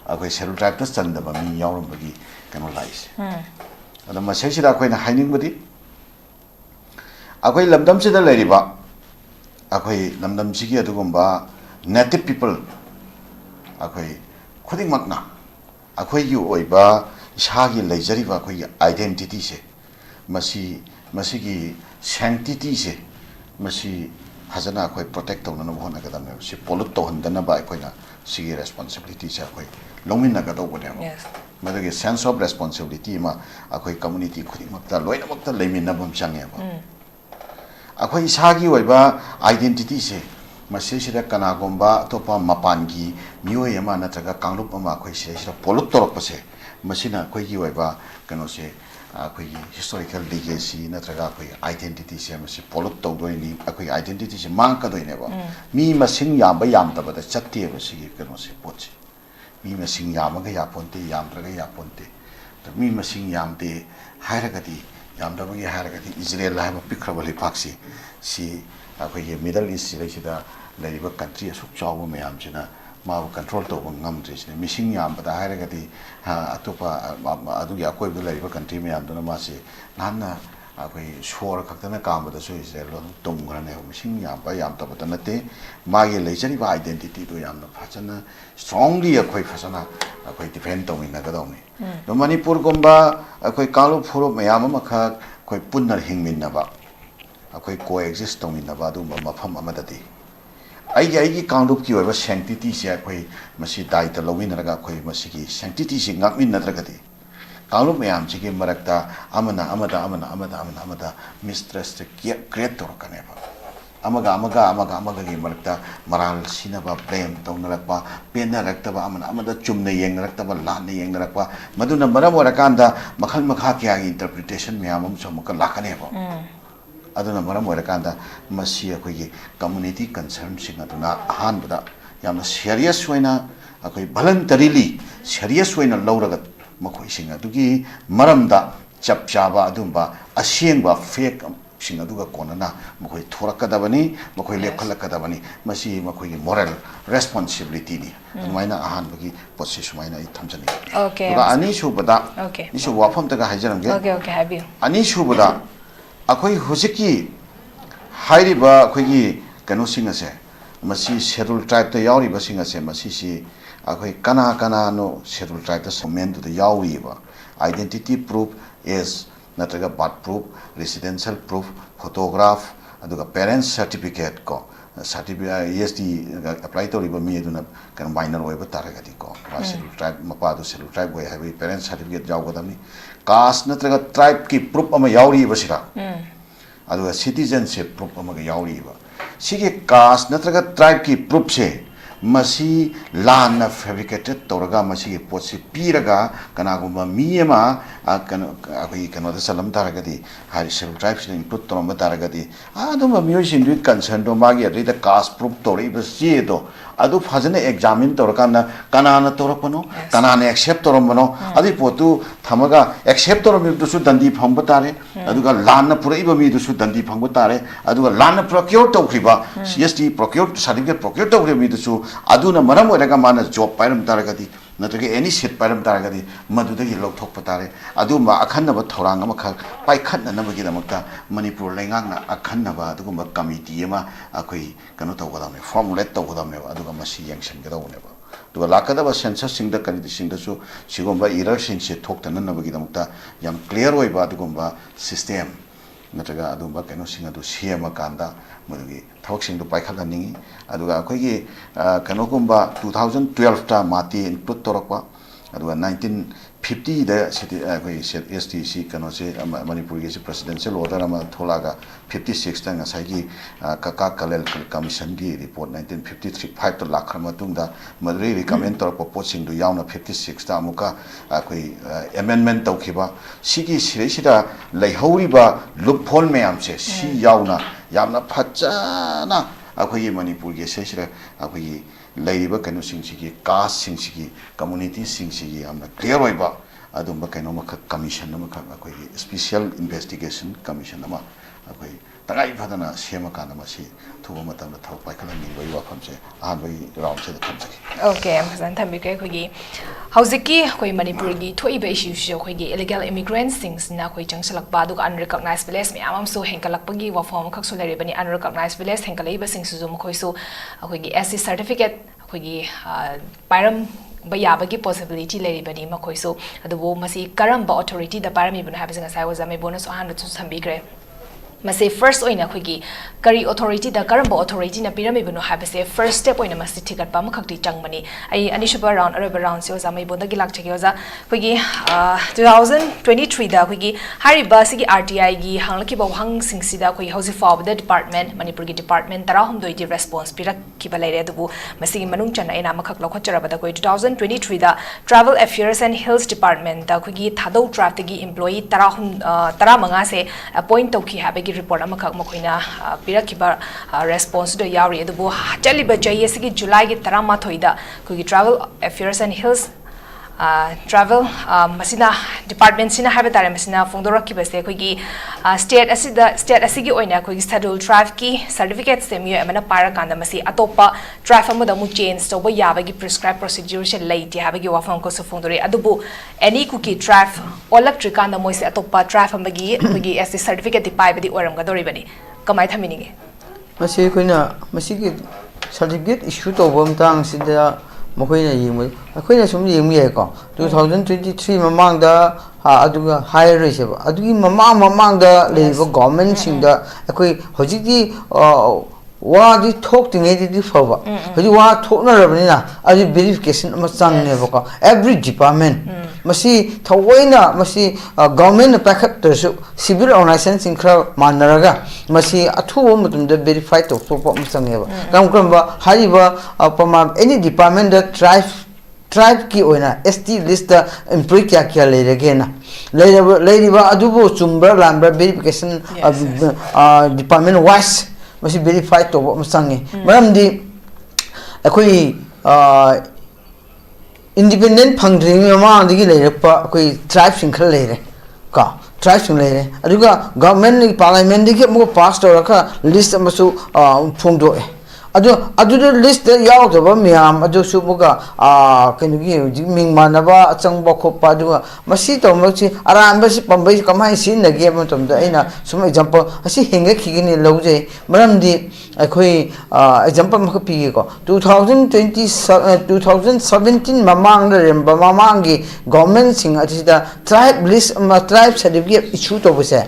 akoi schedule tribe ta chandaba mi yaurambagi kano laise ada masai sida akoi na hainingbadi akoi lamdam sida lairiba akoi lamdam sigi adugumba native people akoi khuding makna akoi yu oiba ishagi leijariba akoi identity se masigi sanctity se masi hazana akoi protect tawna no hona gadam si pollute tawhandana ba akoi na sigi responsibility se akoi longmin na gado bone madagi sense of responsibility ma akoi community khuding makta loina makta leimin na bam change ba akoi ishagi oiba identity se masi sida kana gomba topa mapangi mioi ama na taga kanglup ama akoi sida pollute torok pase masina akoi gi oiba kano se akoi historical legacy na taga akoi identity se masi pollute tawdoi akoi identity se mang ka doi ne ba mi masing yamba yamda ba da chatte ba sigi kano se poche mi masing yamaga ya ponte yamdraga ya ponte mi masing yamde hairagati yamda bagi hairagati Israel ha pikrabali paksi si akoi Middle East sida laiba country asuk chawu mayam sina ma control to ngam trisne missing yam bada hairagati atopa adu ya koi laiba country mayam dona ma se nanna akoi shor khaktana kam bada so Israel lo tumgrane missing yam ba yam ta bada nate ma ge leijari ba identity to yam na phachana strongly akoi phasana akoi defend to ina gadawni no manipur gomba akoi kalu phuro mayam ma kha koi punnar hingmin na ba akoi coexist to ina ba du mafam amadati ai kangrup ki oiba sanctity se akoi masi dai ta lowin raga akoi masi ki sanctity se ngakmin nadragati kangrup mayam chi ki marakta amada mistress te create tor kaneba amaga gi marakta maral sinaba blame tawnarakpa penarakta ba amada chumna yengnarakta ba lana yengnarakpa maduna maram orakanda makhal makha kya interpretation mayam am somaka lakaneba aduna maram orakanda masi akoi community concern sing aduna ahan bada yamna serious waina akoi voluntarily serious waina lawraga makoi sing adugi maramda chapchaba adumba asengba fake sing aduga konana makoi thorakadabani makoi lepkhalakadabani masi makoi moral responsibility ni maina ahan bagi process maina I thamjani okay ani subada okay ni su wafam taga hajarange okay habi ani subada akoi hojiki hairiba akoi kano singase masi schedule tribe ta yauri ba singase masi si akoi kana no schedule tribe ta somen to the yauri ba identity proof is natraga birth proof residential proof photograph aduga parents certificate ko certificate ESD apply to riba mi eduna kan minor oi ba taragati ko schedule tribe mapa do schedule tribe oi have parents certificate jaw godami caste natraga tribe ki proof ama yauri ba sira aduga citizenship proof ama ga yauri ba sige caste natraga tribe ki proof se masi lana fabricated toraga masi potsi piraga kanagumba miyama kano the salam taragadi hari civil tribes input toromba taragadi aduma music with concern do magi read the cast proof tori bas do adu fazane examine torakana kanana toropano kanana accept torombano adi potu thamaga accept toromi to su dandi phamba tare aduga lana pura iba mi to su dandi phamba tare aduga lana procure to kriba CST procure certificate procure to mi to su aduna maram oraga mana job pairam taragadi natrage any shit pairam taragadi madudagi lok thok patare aduma akhanna ba thorang ama kha pai khatna na bagi damakta manipur lengang na akhanna ba aduguma committee ama akoi kano to godame formulate to godame aduga masi yangshan ga dawne ba duga lakada ba census singda kanidi singda su sigomba error sing se thokta na bagi damakta yam clear oi ba adugumba system natraga adumba kano singa du siama kanda madugi thawksing du paikhala ningi aduga akoigi kano kumba 2012 ta mati input torokwa aduga 1950 da city akoi STC kano se manipur ge presidential order ama tholaga 56 ta ngasai gi kaka kalel commission gi report 1953 5 to lakh matungda madri recommend torokwa posting du yauna 56 ta amuka akoi amendment tawkhiba sigi sireisida leihoriba loophole mayam se si yauna yamna phachana akhoi manipur ge sesira akhoi leiriba kanu singsi caste singsi community singsi yamna clear oiba adumba kanu makha commission nama kha akhoi special investigation commission nama akhoi tagai phadana sema kana masi thuba matam na thau pai khala ni bai wa phamse a bai round se thamsaki okay amazan thambi kai khogi hauziki khoi manipur gi thoi ba issue jo khoi gi illegal immigrants things na khoi changsalak ba du unrecognized village me amam so henkalak pagi wa form khak so lari bani unrecognized village henkalai ba sing su zo khoi so khoi gi SC certificate khoi gi pairam bayabagi possibility lari bani ma khoi so adu masi karamba authority da parami bun habis nga sai was ame bonus 100 to sambi gre mase first oina khoi kari authority da karamba authority na pirami bano habase first step oina masi thikat pa makhakti changmani ai anishuba round arab round se oza mai bonda gilak chege oza khoi 2023 da khoi hariba sigi RTI gi hanglaki ba hang singsida khoi house for the department manipur gi department tara hum doi di response pirak ki balai re dubu masi manung chana ina makhak lokho charaba da khoi 2023 da travel affairs and hills department da khoi thadau traffic gi employee tara manga se appoint tokhi habagi report amakak makoina pirakiba response do yauri edu chaliba chahiye sigi July gi tarama thoida kugi travel affairs and hills travel masina department sina habatare masina fongdoraki base kugi state asigi oina kugi schedule tribe ki certificate semio amana para kanda masi atopa tribe amoda mu change to ba yabagi prescribed procedure se leiti habagi wafam ko so fongdore adubu any kuki tribe electric kanda moise atopa tribe amagi kugi as certificate di pai badi oram gadori bani kamai thaminige masi koina masi gi certificate issue to bom tang sida makoina yimui akoina sum yimui ko 2023 mamang da aduga higher rate ba adugi mamang da leiba government singda akoi hojiki wa di thok tinge di foba hoji wa thokna rabani na adi verification ama chang ne ba ko every department masi thawaina masi government packet to civil organization sinkra manaraga masi athu mutum da verify to pa chang ne ba kam ba hariba pama any department that tribe ki oina ST list da employee kya lerege na leriba adubo chumbra lambra verification department wise masi verify to masangi maramdi akoi independent phangdring ma digi leirpa akoi tribe singkhal leire ka tribe sing leire aduga government ni parliament digi mo pass to raka list amasu phungdo adu list yaw to ba miam adu subuga kenugi ming manaba achangba khopa adu masi to mochi aramba si pambai kamai sin na ge matom da ina sum example asi henga khigini loje maramdi akhoi example mak pi ko 2017 mamang da remba mamangi government sing atida tribe list tribe certificate issue to bose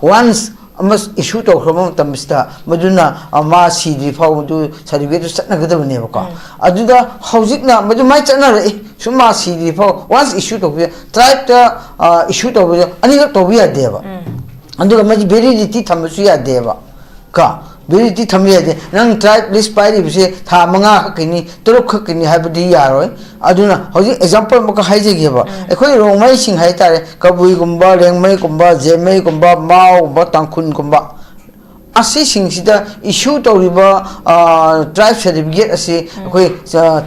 once amas issue to khramam tamista maduna ama cd fau du certificate satna gadabne ba aduda haujikna madu mai chana re suma cd fau once issue to tribe ta issue to ani to biya deba anduga maji validity thamsu ya deba ka validity thami ade nang tribe list pairi bise tha manga khakini turuk khakini habdi yaroi aduna hoji example maka haije geba ekhoi rongmai sing hai tare kabui gumba lengmai gumba jemai gumba mau gumba tangkhun gumba asi sing sida issue tawriba tribe certificate asi ekhoi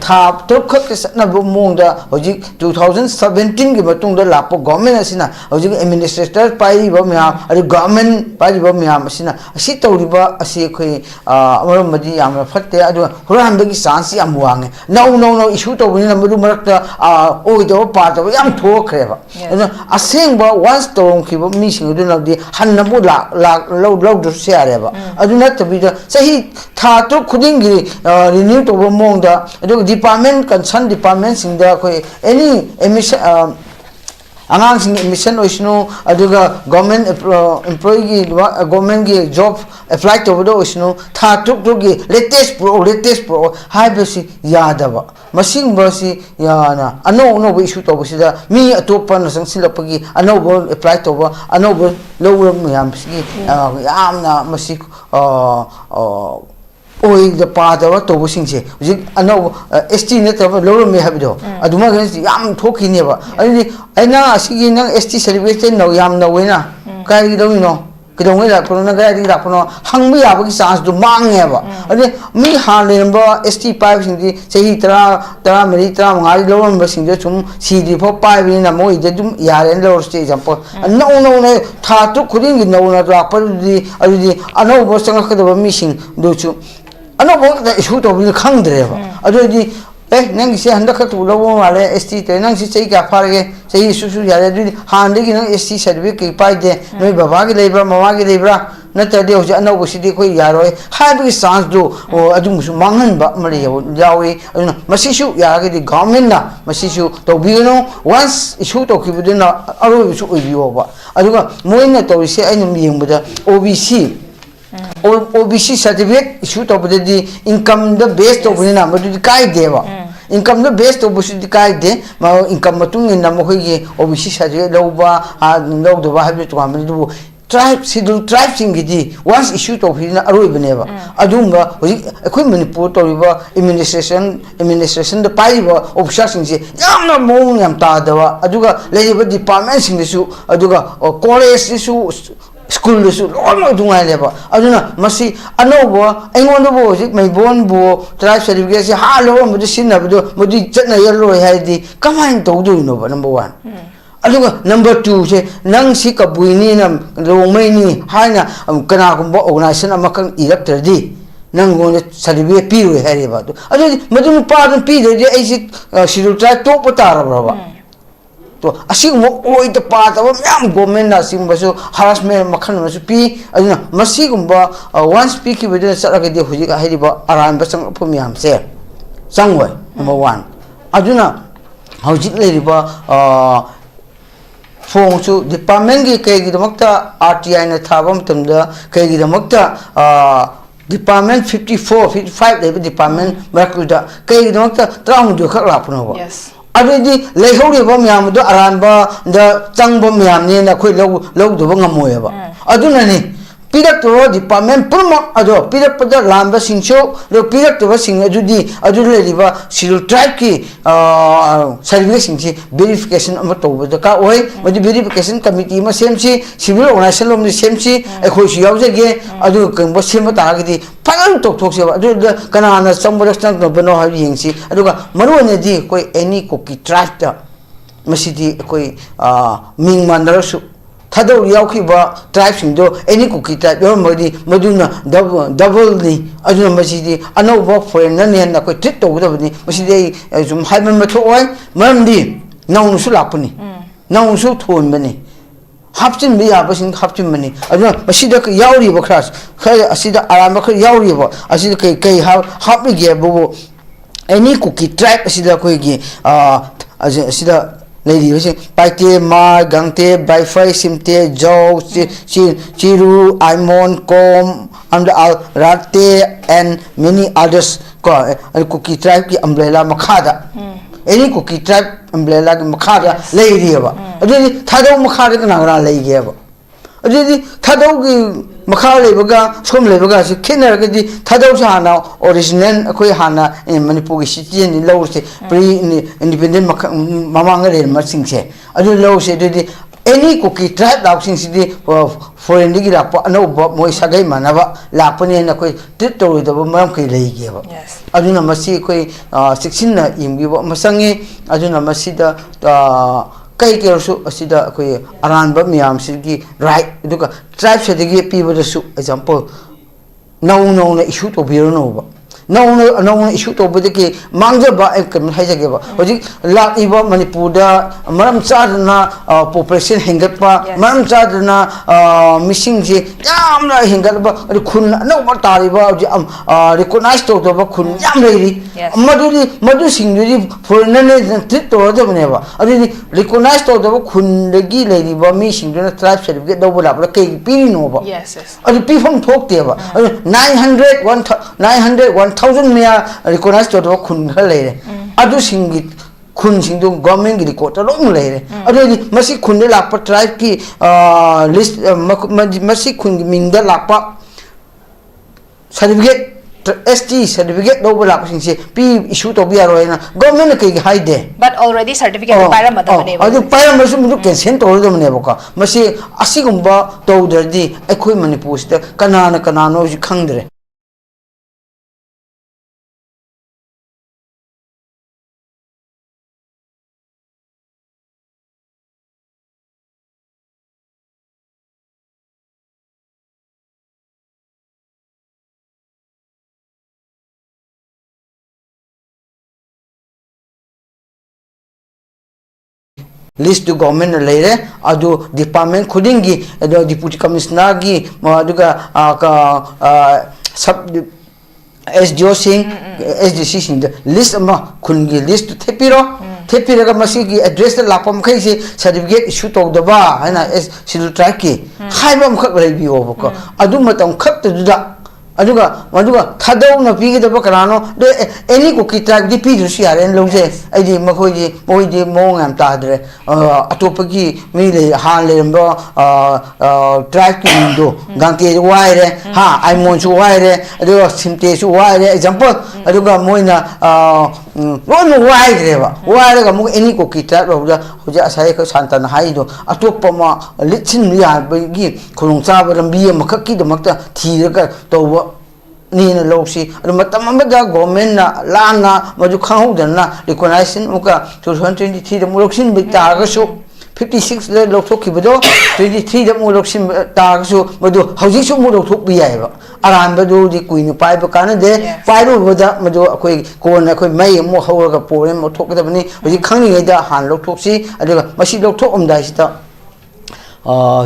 tha turuk khak satna bu mongda hoji 2017 gi matung da lapo government asina hoji administrator pairi ba mya ari government pairi ba mya asina asi tawriba asi ekhoi amaram madi yamna fatte adu huran bagi chance yam wange no issue tawbini na madu marakta oi do pa do yam thokre ba aseng ba once tawng ki ba mi sing du na di hanna bu lo do share ba adu na tabida sahi tha to khuding gi renew to ba mong da adu department concern department sing da koi any emission angang sing emission oisno aduga government employee gi government gi job apply to do oisno tha tuk gi latest pro hai basi yadaba masing basi yana ano bi issue to basi da mi atopa na sang silapagi ano bo apply to ba ano bo lower myam si yamna masi oi the part of to sing se ano ST ne to Louramle habido aduma gan yam thoki ne ba ani aina asigi nang ST celebration no yam no wena kai do no kidong la kono na ga ri ra kono hangmi ya ba ki chance du mang ne ba ani mi ha le ba ST5 sing di sehi tra meri tra ngai Louramle sing de chum CD pho pai bi na mo ide dum ya ren lo stage example no ne tha tu khuding no na ra pa di ano bo sang ka do mi sing do chu ano bo da issue to bi khang dre ba adu di nang si handa ka tu lo male ST te nang si sei ka farge sei su ya de hande gi nang ST certificate pai de noi baba gi lebra mama gi lebra na ta de ho ano bo si di ko ya roi ha bi chance do adu musu mangan ba mari yawi adu masi su ya gi di government na masi su to bi no once issue to ki bi na aro su oi bi ba adu ga moi na to se ai nim yeng ba OBC OBC certificate issue to the income the base to win number to the kai deva income the base to bush the kai de ma income matung in namo hoye OBC certificate loba no do ba have to am do tribe sidul tribe singidi once issue to hina aroi beneva adunga ekhoi manipur to riba administration the paiba officer singse yamna mong yam ta dawa aduga leiba department singsu aduga college su school su lo dunga leba aduna masi anobo engondo bo MEIBON bo tribe certificate se ha lo mo sin na bo mo di chatna yello haidi kamain to do no number 1 aduga number 2 se nang si kabuini na longmai ni haina kana gumbo organization amakang elector di nang go certificate pi ro hari ba adu madu pa dun pi de ai si schedule tribe to patara ba to asing mo oi the part of yam government na sing basu harassment makhan masu pi aduna masi gumba once speak with the saraga de huji ka heriba aran basang phum yam se sangwai number 1 aduna hauji leriba phone su department gi kai gi damakta RTI na thabam tamda kai gi damakta department 54 55 level department makuda kai gi damakta traum du khak la phuno ba yes adudi leihori ba myam do aranba da changba myam ni na khoi lo do ngamoy ba aduna ni pidak to department purma ado pidak pada lamba singcho lo pidak to sing adudi adule riba sil tribe ki certificate singchi verification am to ba ka oi madi verification committee ma semchi civil organization lom ni semchi e khoi shi yaw ge adu kang bo sem ta gi di pangan tok tok se ba adu kana na sambora stang no bano ha yingsi adu ka maru ne di koi any cookie tribe ta masidi koi ming mandar su thadau yauki ba tribe sing do any cookie tribe yo modi maduna double ni aduna masidi ano ba foreigner ne na ko treat to da ni masidi zum haiman ma tho oi mamdi naung su lapuni naung su thon bani hapchin bi ya basing hapchin bani aduna masida ka yauri ba khras khai asida aram ba yauri ba asida kai hap ni ge bo any cookie tribe asida ko gi asida lady wisi paite ma gangte baifai simte jo chiru aimon kom and al rate and many others ko cookie tribe ki umbrella makhada any cookie tribe umbrella ki makhada lady ba adini thadau makhada na lay ge ba adini thadau ki makha lebaga som lebaga se khenaragadi thadau sa hana original akhoi hana manipur gi citizen ni law se pre independent mamang re ma singse adu law se de any cookie tribe law sing si foreign gi la pa no moi sagai manaba la pani na koi tit to do mam kai lei gi ba adu na masi koi 16 na imbi ba masangi adu na masi da kai ke su asida koi aran ba miam si gi right duka tribe se gi people da su example no na issue to biro no ba no issue to bode ke mangja ba ek kan hai jage ba hoji la iba manipur da maram chadna population hengat pa maram chadna missing je yamna hengat ba khun no ba tari ba recognize to ba khun yam reiri madu sing ji foreigner ne treat to da ne ba adi recognize to ba khun gi leiri ba mi sing na tribe certificate do ba la ke pi no ba adi pi phong thok te ba 900 mea recognize to the kun lay adu singi kun sing do government gi ko ta long lay adu masi kun de la pa tribe ki list masi kun gi ming da la pa certificate ST certificate do la sing se pi issue to bi aro na government ke gi haide but already certificate paira madam ne adu paira masu mu cancel to do ne ba masi asigumba to derdi ekhoi manipur sta kanana no ji khangdre list to government later adu department khudingi adu deputy commissioner gi aduga sub SDO sing SDC sing list ama khungi list thepiro ga masi gi address la pam khai se certificate issue to da ba haina sidul track ki haibam khak lai bi o ko adu matam khak tu da aduga thadau na pi gi da ba karano de any ko kitab di pi du si aren lo je ai di ma khoi di mo ngam ta dre atop gi mi le han le mbo track ki do gang te wai re ha ai mon chu wai re aduga simte chu wai re example aduga moina no wai re ba wai re ga mo any ko kitab ro da hoja asai ka shanta na hai do atop ma litchin ya ba gi khulung cha ba lambi ma khak ki da makta thi ga to ni na losi matam amada government na lana maju khau dan na recognition muka 2023 da muloksin bita ga su 56 le lokthok ki bodo 23 da muloksin ta ga su madu hauji su mulokthok bi ai ba aran ba do di kuin pai ba kana de pai ro boda madu akoi ko na akoi mai mo haur ga pore mo thok da bani hoji khangni ngai da han lokthok si aduga masi lokthok omdai si ta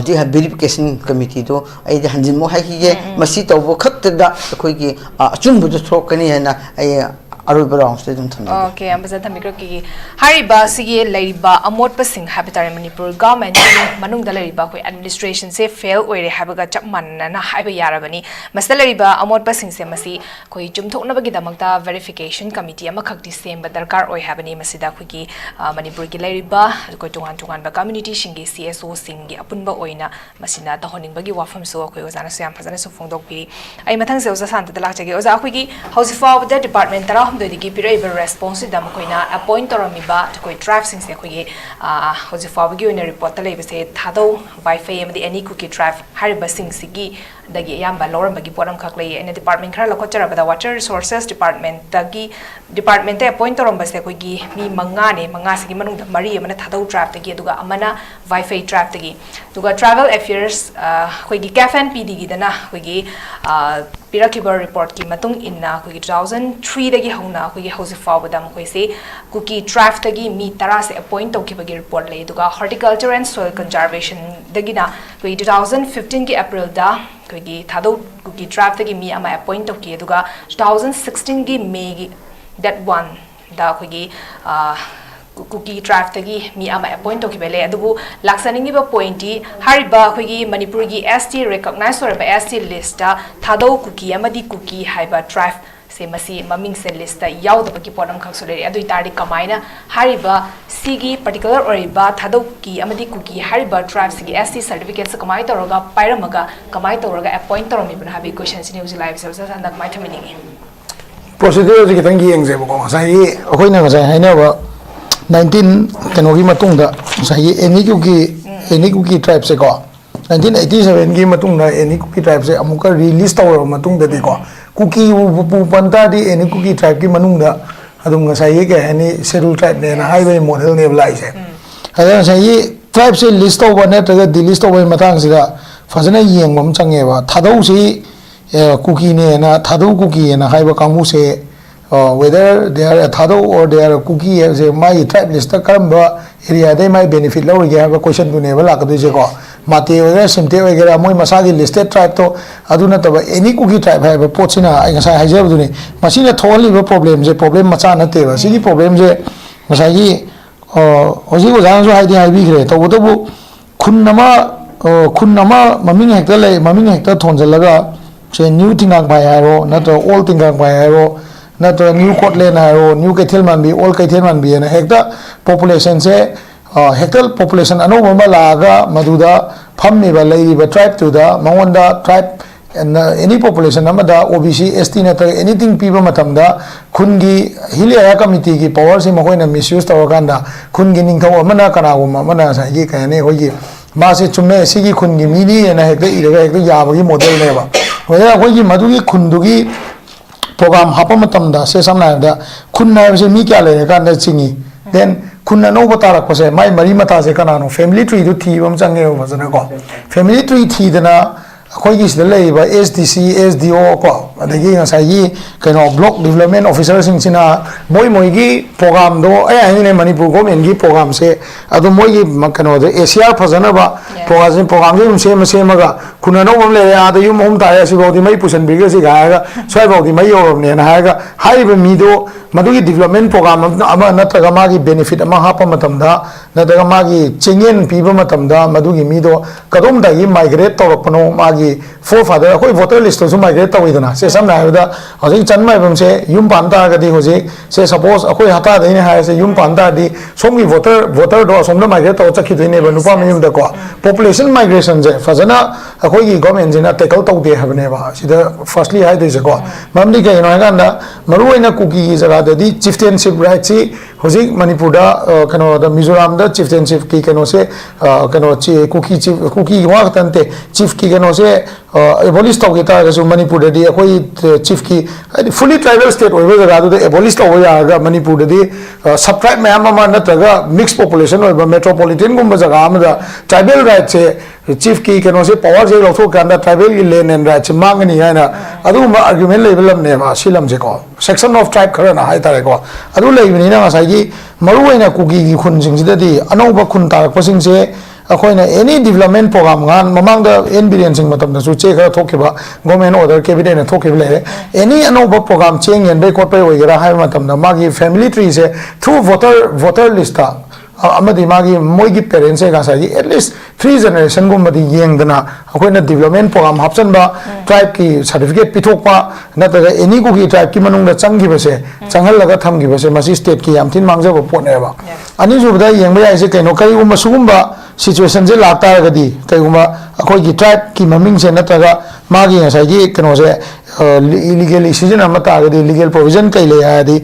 ji ha verification committee to ai de hanjin mo hai ge masi to bo khat da khoi gi achum bu thok kani na ai aroi barang ste dum thang okay ambaza thamikro ki hariba sige leiba amot pasing habitare manipur government manung da leiba khoi administration se fail oire habaga chapman na haiba yarabani masal leiba amot pasing se masi khoi chumthok na bagi damakta verification committee ama khakti sem ba darkar oi habani masida khoi ki manipur ki leiba khoi tungan ba community singi CSO singi apunba oina masina ta honing bagi wafam so khoi ozana syam phajana so phongdok pi ai mathang se oza santa da lakchage oza khoi ki housefa of the department tara do digi piraiba response dam koina appoint toramiba koi drive sing se khoi hoji fawgi oina report ta leiba se thado wifi amadi any cookie drive hariba sing sigi dagi yamba loram bagi poram khak lei ene department khara lokho chara bada water resources department dagi department te appoint toramba se khoi gi mi manga sigi manung da mari amana thado drive dagi aduga amana wifi drive dagi duga travel affairs khoi gi cafen pd gi dana khoi gi pirakibar report ki matung inna khoi 2003 dagi hauna khoi hausi fawbadam khoi se cookie drive dagi mi tara se appoint to ki report lei duga horticulture and soil conservation dagi na khoi 2015 ki april da khoi gi thado cookie drive dagi mi ama appoint to ki duga 2016 ki may gi that one da khoi gi cookie drive tagi mi ama appoint to kibele adubu laksaningi ba pointi hariba khoi manipur gi ST recognize or ba ST list ta thado cookie amadi cookie haiba drive se masi maming se list ta Yaodaba ki podam khak sole adu itari kamaina hariba sigi particular oriba thadauki amadi kuki hariba tribes gi ST certificate se kamai toroga pairamaga kamai toroga appoint toromi bana habi question sin news live services andak mai thamini procedure ji kitang gi engse bo ko sai akoi na sai haina ba 19 kanogi matung da sai any kuki tribe se ko 1987 gi matung da any kuki tribe se amuka release tawra matung da ko kuki pu panta di any kuki tribe ki manung da adum ga sai ke any schedule tribe ne na highway model ne blai se ada sai tribe se list over ne ta di list over matang sida fazana yeng mom change ba thadau si kuki ne na thadau kuki na haiba kamu se whether they are a thadau or they are a kuki as a my tribe list karamba area they might benefit low ge have a question to ne bala ka du je ko mate whether simte wagera moi masagi listed tribe to aduna ta any kuki tribe have a pochina ai ngasai haje bu ni masina tholi ba problem je problem macha na te ba sigi problem je masagi hoji ko jang so haidi hai bi gre to bu khun nama maming hekta le maming hekta thonjalaga se new tingang bai haro na to old tingang bai haro na to new Scotland haro new Cathilman bi old Cathilman bi na hekta population se hectare population ano mama laga maduda phammi ba lei ba tribe to da mangonda tribe and any population amada OBC ST na ta anything people matamda khungi hilia committee ki power se mahoina misuse tawaganda khungi ningthaw amana kana guma mana sa gi kayane hoyi ma se chumne sigi khungi mini na hekta iraga hekta yabagi model ne ba hoya hoyi madugi khundugi program hapa matamda se samna da khunna se mi kya le ka na chingi then kunna no batara ko se mai mari mata se kana no family tree du thi bam change ba jana ko family tree thi dana khoi gi sida lei ba SDC SDO ko adagi nga sai gi kano block development officer sing sina moi gi program do ai ne manipur government gi program se adu moi gi kano de ACR phajana ba program se maga kunna no bam le ya da yum hom ta ya si bodi mai pusan bi ga si ga ga sai bodi mai yo ne na ha ga hai ba mi do madugi development program ama nataga magi benefit ama hapa matamda nataga magi chengen piba matamda madugi mido kadom da yi migrate tawpano magi forefather koi voter list so migrate tawidana se samna da hoji chanmai bam se yum panta ga di hoji se suppose akoi hata da ne ha se yum panta di somgi voter do somna migrate taw chakhi dine ba nupa miyum da ko population migration je fazana akoi gi government jina tackle taw de habne ba sida firstly hai de ko mamni ga ino ga na maruina kuki jaga the chieftainship right si hoji manipur da kano da Mizoram da chieftainship ki kano se kano kuki chief kuki wa tante chief ki kano se abolish to gita ga manipur da di akoi chief ki fully tribal state oi ga da abolish to ya ga manipur da di sub tribe ma ma na ta ga mixed population oi ba metropolitan gum ba jaga ma da tribal right se chief ki kano se power je lo tho kan da tribal ki land and right mangani ha na adu ma argument level am ne ma silam je ko section of tribe khara na hai ta ko adu lei ni na sai gi maru ina kuki gi khun jing ji di anoba khun ta ko sing se akoina any development program gan mamang da NBN sing matam da su che khara thok ba government order cabinet na thok le any anoba program cheng yen be ko pe oi gara hai matam da magi family tree se through voter list ta amadi magi moigi parents ga sa at least 3 generation gum madi yeng dana akoina development program hapsan ba tribe ki certificate pithok pa na ta any ko ki tribe ki manung da changi ba se changhal laga tham gi ba se masi state ki yam thin mangja ba pot ne ba ani ju bada yeng ba ya se kaino kai gum sugum ba situation je lakta ga di kai gum akoi ki tribe ki maming se na ta ga magi ya sa gi kano se illegal season amata ga di legal provision kai le ya di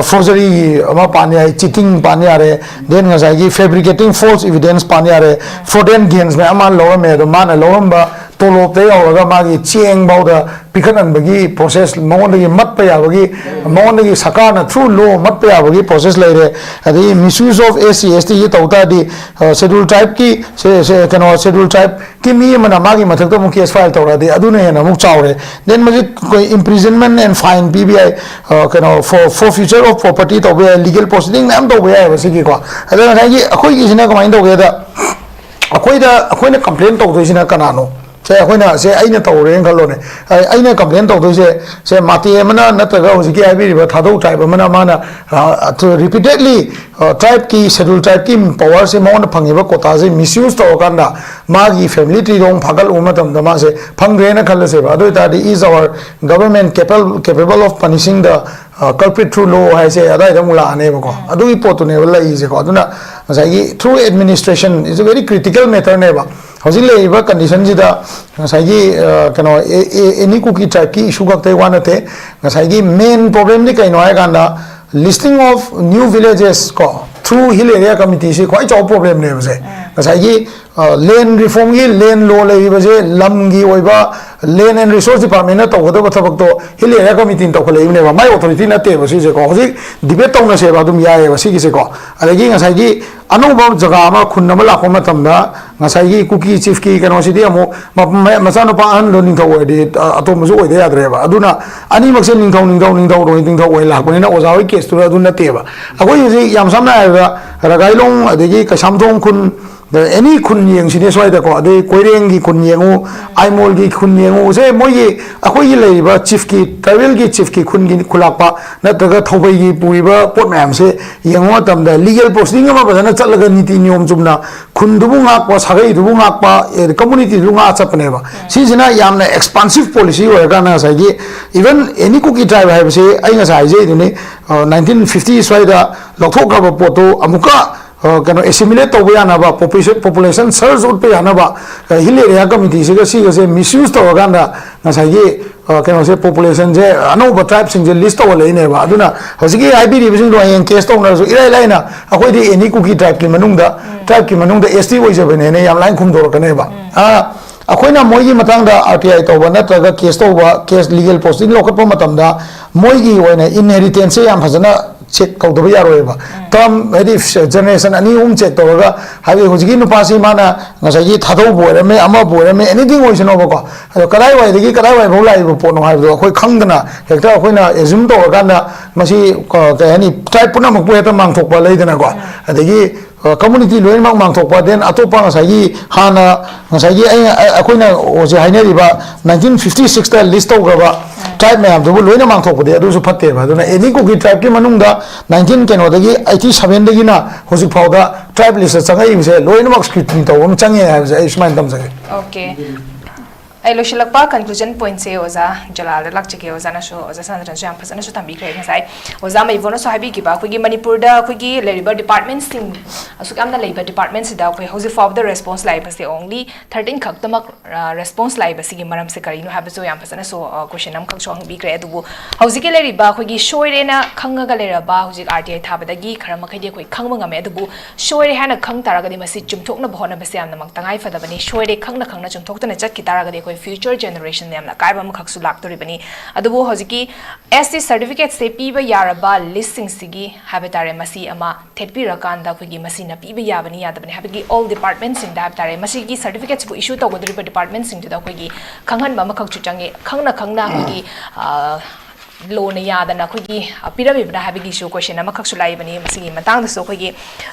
forgery ama panya cheating panya re then nga sa gi fabricating false evidence panya re fraudulent gains me ama lower me do mana lower ba tolo te awaga magi cheng bauda pikhanan bagi process mongon gi mat pa ya bagi mongon gi sakana through law mat pa ya bagi process lai re adi misuse of SC/ST ye tauta di schedule tribe ki se kano schedule tribe ki mi mana magi mathak to mu case file tawra di adu ne na mu chawre then maji imprisonment and fine PBI kano for future of property to be legal proceeding nam to be ya basi ko ada na gi akoi gi sina ko main to ge da akoi na complaint to do sina kanano se akhona se aina tawre khalo ne aina complain tawdo se mati amana nataga hojiki abi riba thadau tribe amana mana repeatedly tribe ki schedule tribe ki power se mon phangiba quota se misuse to kanda magi family tree dong phagal umatam dama se phangre na khalo se ba ado ta is our government capable of punishing the culprit through law hai se adai da mula ane ba ko adu i potu ne wala i se ko aduna sai through administration is a very critical matter ne ba hojik le ba condition ji da sai gi kano any cookie type ki issue gak te wana te sai gi main problem ni kai no ai ganda listing of new villages ko through hill area committee se quite a problem ne ba se sai gi land reform gi land law le ba je lam gi oi ba land and resource department na to godo thabak to hill area committee to khole ne ba mai authority na te ba se ko hojik debate to na se ba dum yae ba si gi se ko alagi ngasai gi anouba jaga ma khun na la ko matam da ngasai gi cookie chief ki kano si di amo masano pa an lo ning thaw de ato musu oi de adre ba aduna ani mak se ning thaw oi la ko na oza oi case to aduna te ba agoi ji yam samna ba ragai long adegi kasam thong khun any khun yeng sine soi da ko ade koireng gi khun yengu aimol gi khun yengu se moi gi akoi gi lei ba chief ki tribal gi chief ki khun gi khulak pa na taga thobai gi pui ba pot mam se yengo tam da legal posting ma ba na chalaga niti niom chumna khun du ngak pa sagai du ngak pa community du nga chapne ba si jina yamna expansive policy wa ga na sai gi even any cookie tribe ha ba se ai nga sai je ni 1950 soi da lokthok ga poto amuka kano assimilate to ya na ba population surge ut pe ya na ba hill area committee se se misuse to ga na na sai gi kano se population je ano ba tribe sing je list to le ne ba aduna hosigi ib division do en case to na so irai lai na akoi di any cookie tribe ki manung da st oi je bene ne yam line khum do ka ne ba akoi na moi gi matang da rti to ba na ta case to ba case legal posting lokat pa matam da moi gi oi na inheritance yam phajana check kau do ya roi ba tam edi generation ani check to ga habi hojigi nu pasi mana ngasai gi thadau bore me ama bore me anything oi sino ba ko kadai wai digi kadai wai bo lai bo no ha do khoi khangdana hekta khoi na assume to ga na masi ka ani tribe puna mak pu ta mang thok ba lai dana ko adigi community loin mang thok pa den atopa ngasai gi hana ngasai gi akhoi na oje haine ri ba 1956 ta list to ga ba tribe me do loina mang thok de adu su phatte ba duna any ko gi tribe ki manung da 19 keno dagi 87 dagi na hojik phau da tribe list changai se loina mak scrutiny to om change ha se ismain tam jage okay ai lo shilakpa conclusion point se oza jalal lak chike oza na sho oza san ran jam phasana sho tambi kre ngasai oza mai vono so habi ki ba khogi manipur da khogi labor department sing asukam na labor department se da khoi hoji for the response lai ba se only 13 khak tamak response lai ba sigi maram se kari no ha ba so yam phasana so question am khak chong bi kre du hoji ke leri ba khogi shoire na khanga ga lera ba hoji rti tha ba da gi khara makhai de khoi khangma ngame du shoire hana khang tara ga di masi chumthok na bhona ba se am na mak tangai fa da bani shoire khangna chumthok ta na chat ki tara ga de future generation ne amna kai ba ma khaksu lak tori bani adubu hojiki ST certificate se piba yaraba listing sigi habitare masi ama thetpi rakan da khogi masi na piba yabani yadabani habigi all departments in da habitare masi gi certificates bu issue to godri departments in da khogi khanghan ba ma khakchu change khangna khogi loan yadana khogi pirabi bra habigi show question ama khaksu lai bani masi matang da so khogi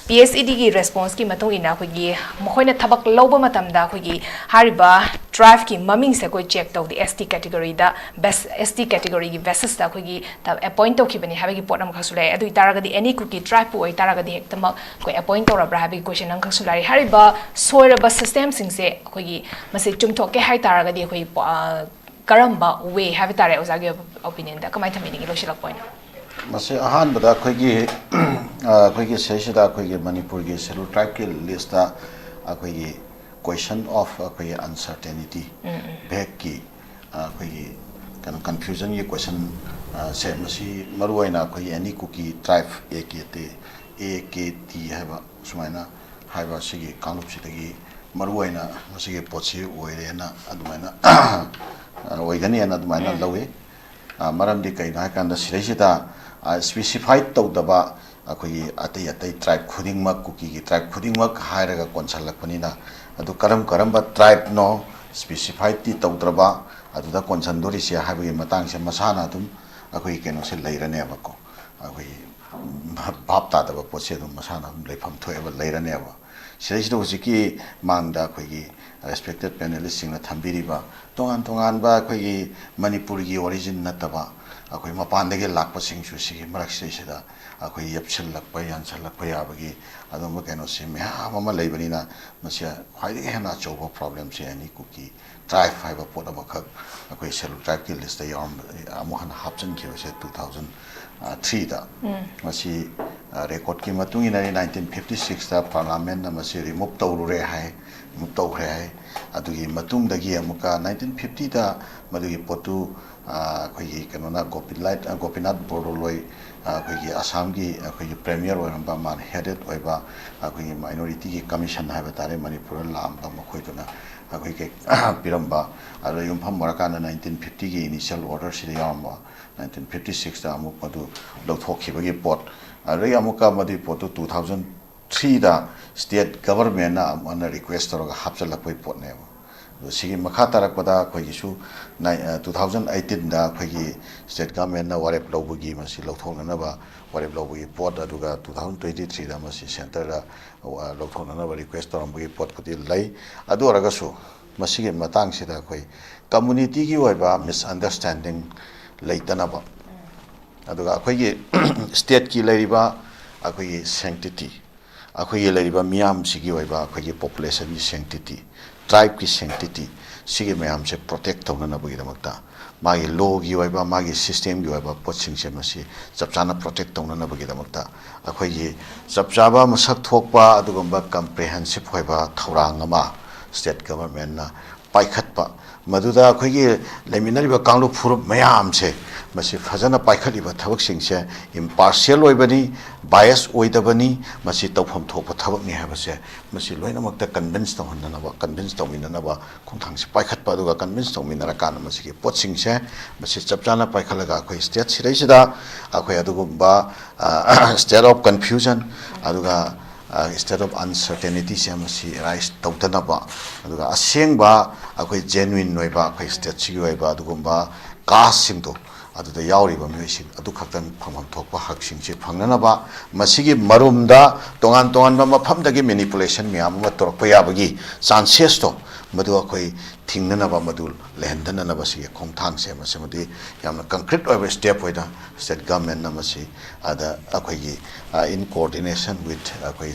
PSED gi response ki matong ina khogi mohoina thabak loba matam da khogi hariba drive ki maming se koi check to the ST category da best ST category gi basis da khogi ta appoint to ki bani habigi pot am khaksu lai adu itara ga di any cookie drive oi tara ga di hektama koi appoint to ra bra habigi question ang khaksu lai hariba soiraba system sing se khogi masi chumthok ke hai tara ga di khoi karamba way have tare ozagi opinion da kamai thamini lo shilak point mase ahan bada khogi session da khogi manipur gi schedule tribe ki list da khogi question of khogi uncertainty back ki khogi kan confusion ye question se masi maruaina khogi any cookie tribe AKT haba sumaina haba sigi kanup sigi maruaina masi potsi oirena adumaina oigani ana dumaina lawe maram di kai na kan da siresita specified to daba akoi atai tribe khuding mak cookie gi tribe khuding mak haira ga konsalak panina adu karam ba tribe no specified ti to draba adu da konsandori sia habi matang se masana dum akoi keno se leirane ba ko akoi ꯚꯥꯞ ꯇꯥꯗꯕ ꯄꯣꯠꯁꯦ ꯑꯗꯨꯝ ꯃꯁꯥꯅ ꯑꯗꯨꯝ ꯂꯩꯐꯝ ꯊꯣꯛꯑꯦꯕ ꯂꯩꯔꯅꯦꯕ ꯁꯤꯗꯩꯁꯤꯗ ꯍꯧꯖꯤꯛꯀꯤ ꯃꯥꯡꯗ ꯑꯩꯈꯣꯏꯒꯤ ꯔꯦꯁꯄꯦꯛꯇꯦꯠ ꯄꯦꯅꯦꯂꯤꯁꯁꯤꯡꯅ ꯊꯝꯕꯤꯔꯤꯕ ꯇꯣꯉꯥꯟ ꯇꯣꯉꯥꯟꯕ ꯑꯩꯈꯣꯏꯒꯤ ꯃꯅꯤꯄꯨꯔꯒꯤ ꯑꯣꯔꯤꯖꯤꯟ ꯅꯠꯇꯕ ꯑꯩꯈꯣꯏ ꯃꯄꯥꯟꯗꯒꯤ ꯂꯥꯛꯄꯁꯤꯡꯁꯨ ꯁꯤꯒꯤ ꯃꯔꯛꯁꯤꯗꯩꯁꯤꯗ ꯑꯩꯈꯣꯏ ꯌꯦꯞꯁꯤꯜꯂꯛꯄ ꯌꯥꯟꯁꯤꯜꯂꯛꯄ ꯌꯥꯕꯒꯤ ꯑꯗꯨꯝꯕ ꯀꯩꯅꯣꯁꯤ ꯃꯌꯥꯝ ꯑꯃ ꯂꯩꯕꯅꯤꯅ ꯃꯁꯤ ꯈ꯭ꯋꯥꯏꯗꯒꯤ ꯍꯦꯟꯅ ꯑꯆꯧꯕ ꯄ꯭ꯔꯣꯕ꯭ꯂꯦꯝꯁꯦ ꯑꯦꯅꯤ ꯀꯨꯀꯤ ट्राइब है पोट अखोई शेड्यूल ट्राइब की लिस्ट अमुहन हापचनखिबसे 2003 मसी रेकॉर्ड की मतुंग इन 1956 दा पार्लियामेंट ना मसी रिमूव तौरुरे है रिमूव तौरे है अदुगी मतुंग दगी अमुका 1950 दा मदुगी पोटु अखोई कनोना गोपीनाथ बोरदोलोई अखोई असम की अखोई प्रीमियर ओरंबा मान हेडेड ओइबा अखोई माइनॉरिटी की कमीशन है बतारे मणिपुर लामबा मखोइदुना अखोई के पिरंबा अरो युमफम मरकान 1950 की इनिशियल ऑर्डर से यामबा 1956 दा अमुक मदु लौथोखिबगी पोट अरो अमुका मदि पोटु 2003 दा स्टेट गवर्नमेंट ना अमना रिक्वेस्ट तोरगा हापचलपै पोटने सिगी मखा तारकपदा अखोइगिसु 2018 दा अखोइगी स्टेट गवर्नमेंट ना वारेप लौबगी मसि लौथोननबा वारेप लौबगी पोट अदुगा 2023 दा मसि सेंटर दा लौथोननबा रिक्वेस्ट तोरंबगी पोट पुति लै अदु अरगसु मसिगे मतंग सिदा अखोइ कम्युनिटी की ओइबा मिसअंडरस्टैंडिंग लैतनबा अदुगा अखोइगी स्टेट की लैरिबा अखोइगी सैंक्टिटी अखोइगी लैरिबा मियाम सिगी ओइबा अखोइगी पॉपुलेशन की सैंक्टिटी ट्राइब की सैंक्टिटी सिगे मैम से प्रोटेक्ट तौननबगीदमक्ता मागी लॉ की ओइबा मागी सिस्टम की ओइबा पोचिंगसे मसी चपचाना प्रोटेक्ट तौननबगीदमक्ता अखोइगी चपचाबा मसक थोकपा अदुगुंबा कम्प्रिहेंसिव ओइबा थौरांग अमा स्टेट गवर्नमेंट ना पाइखतपा मदुदा अखोइगी लेमिनरिबा कांगलु फुरुप मैम से मसी फजना पाइखलिबा थबकसिंगसे इम्पार्शियल ओइबनी बायस ओइदबनी मसी तौफम थोप थबकनि हाबसे मसी लोइनमक्ता कन्विंस तौमिननबा खुंथांसे पाइखतपा अदुगा कन्विंस तौमिनरा कान मसी के पोचिंगसे मसी चपचाना पाइखलगा अखोइ स्टेट सिदैसिदा अखोइ अदुगुंबा स्टेट ऑफ कंफ्यूजन अदुगा स्टेट ऑफ अनसर्टेनिटी से मसी राइज तौतनबा अदुगा असेंगबा अखोइ जेन्युइन ओइबा अखोइ स्टेट सिगी ओइबा अदुगुंबा कास्ट सिंगदो अदुदा यावरिबा मियोइसिंग अदु खक्तन फंगम थोकपा हकसिंगसे फंगननबा मसिगी मरुमदा तोंगान तोंगानबा मफमदगी मैनिपुलेशन म्याम अमा तोरकपा याबगी चांसेस तो मदु अखोइ थिंगननबा मदु लेहंदननबा सिगे खोंथांगसे मसिमदि यामना कंक्रीट ओइबा स्टेप ओइदा स्टेट गवर्नमेंट ना मसि अदा अखोइगी इन कोऑर्डिनेशन विथ अखोइ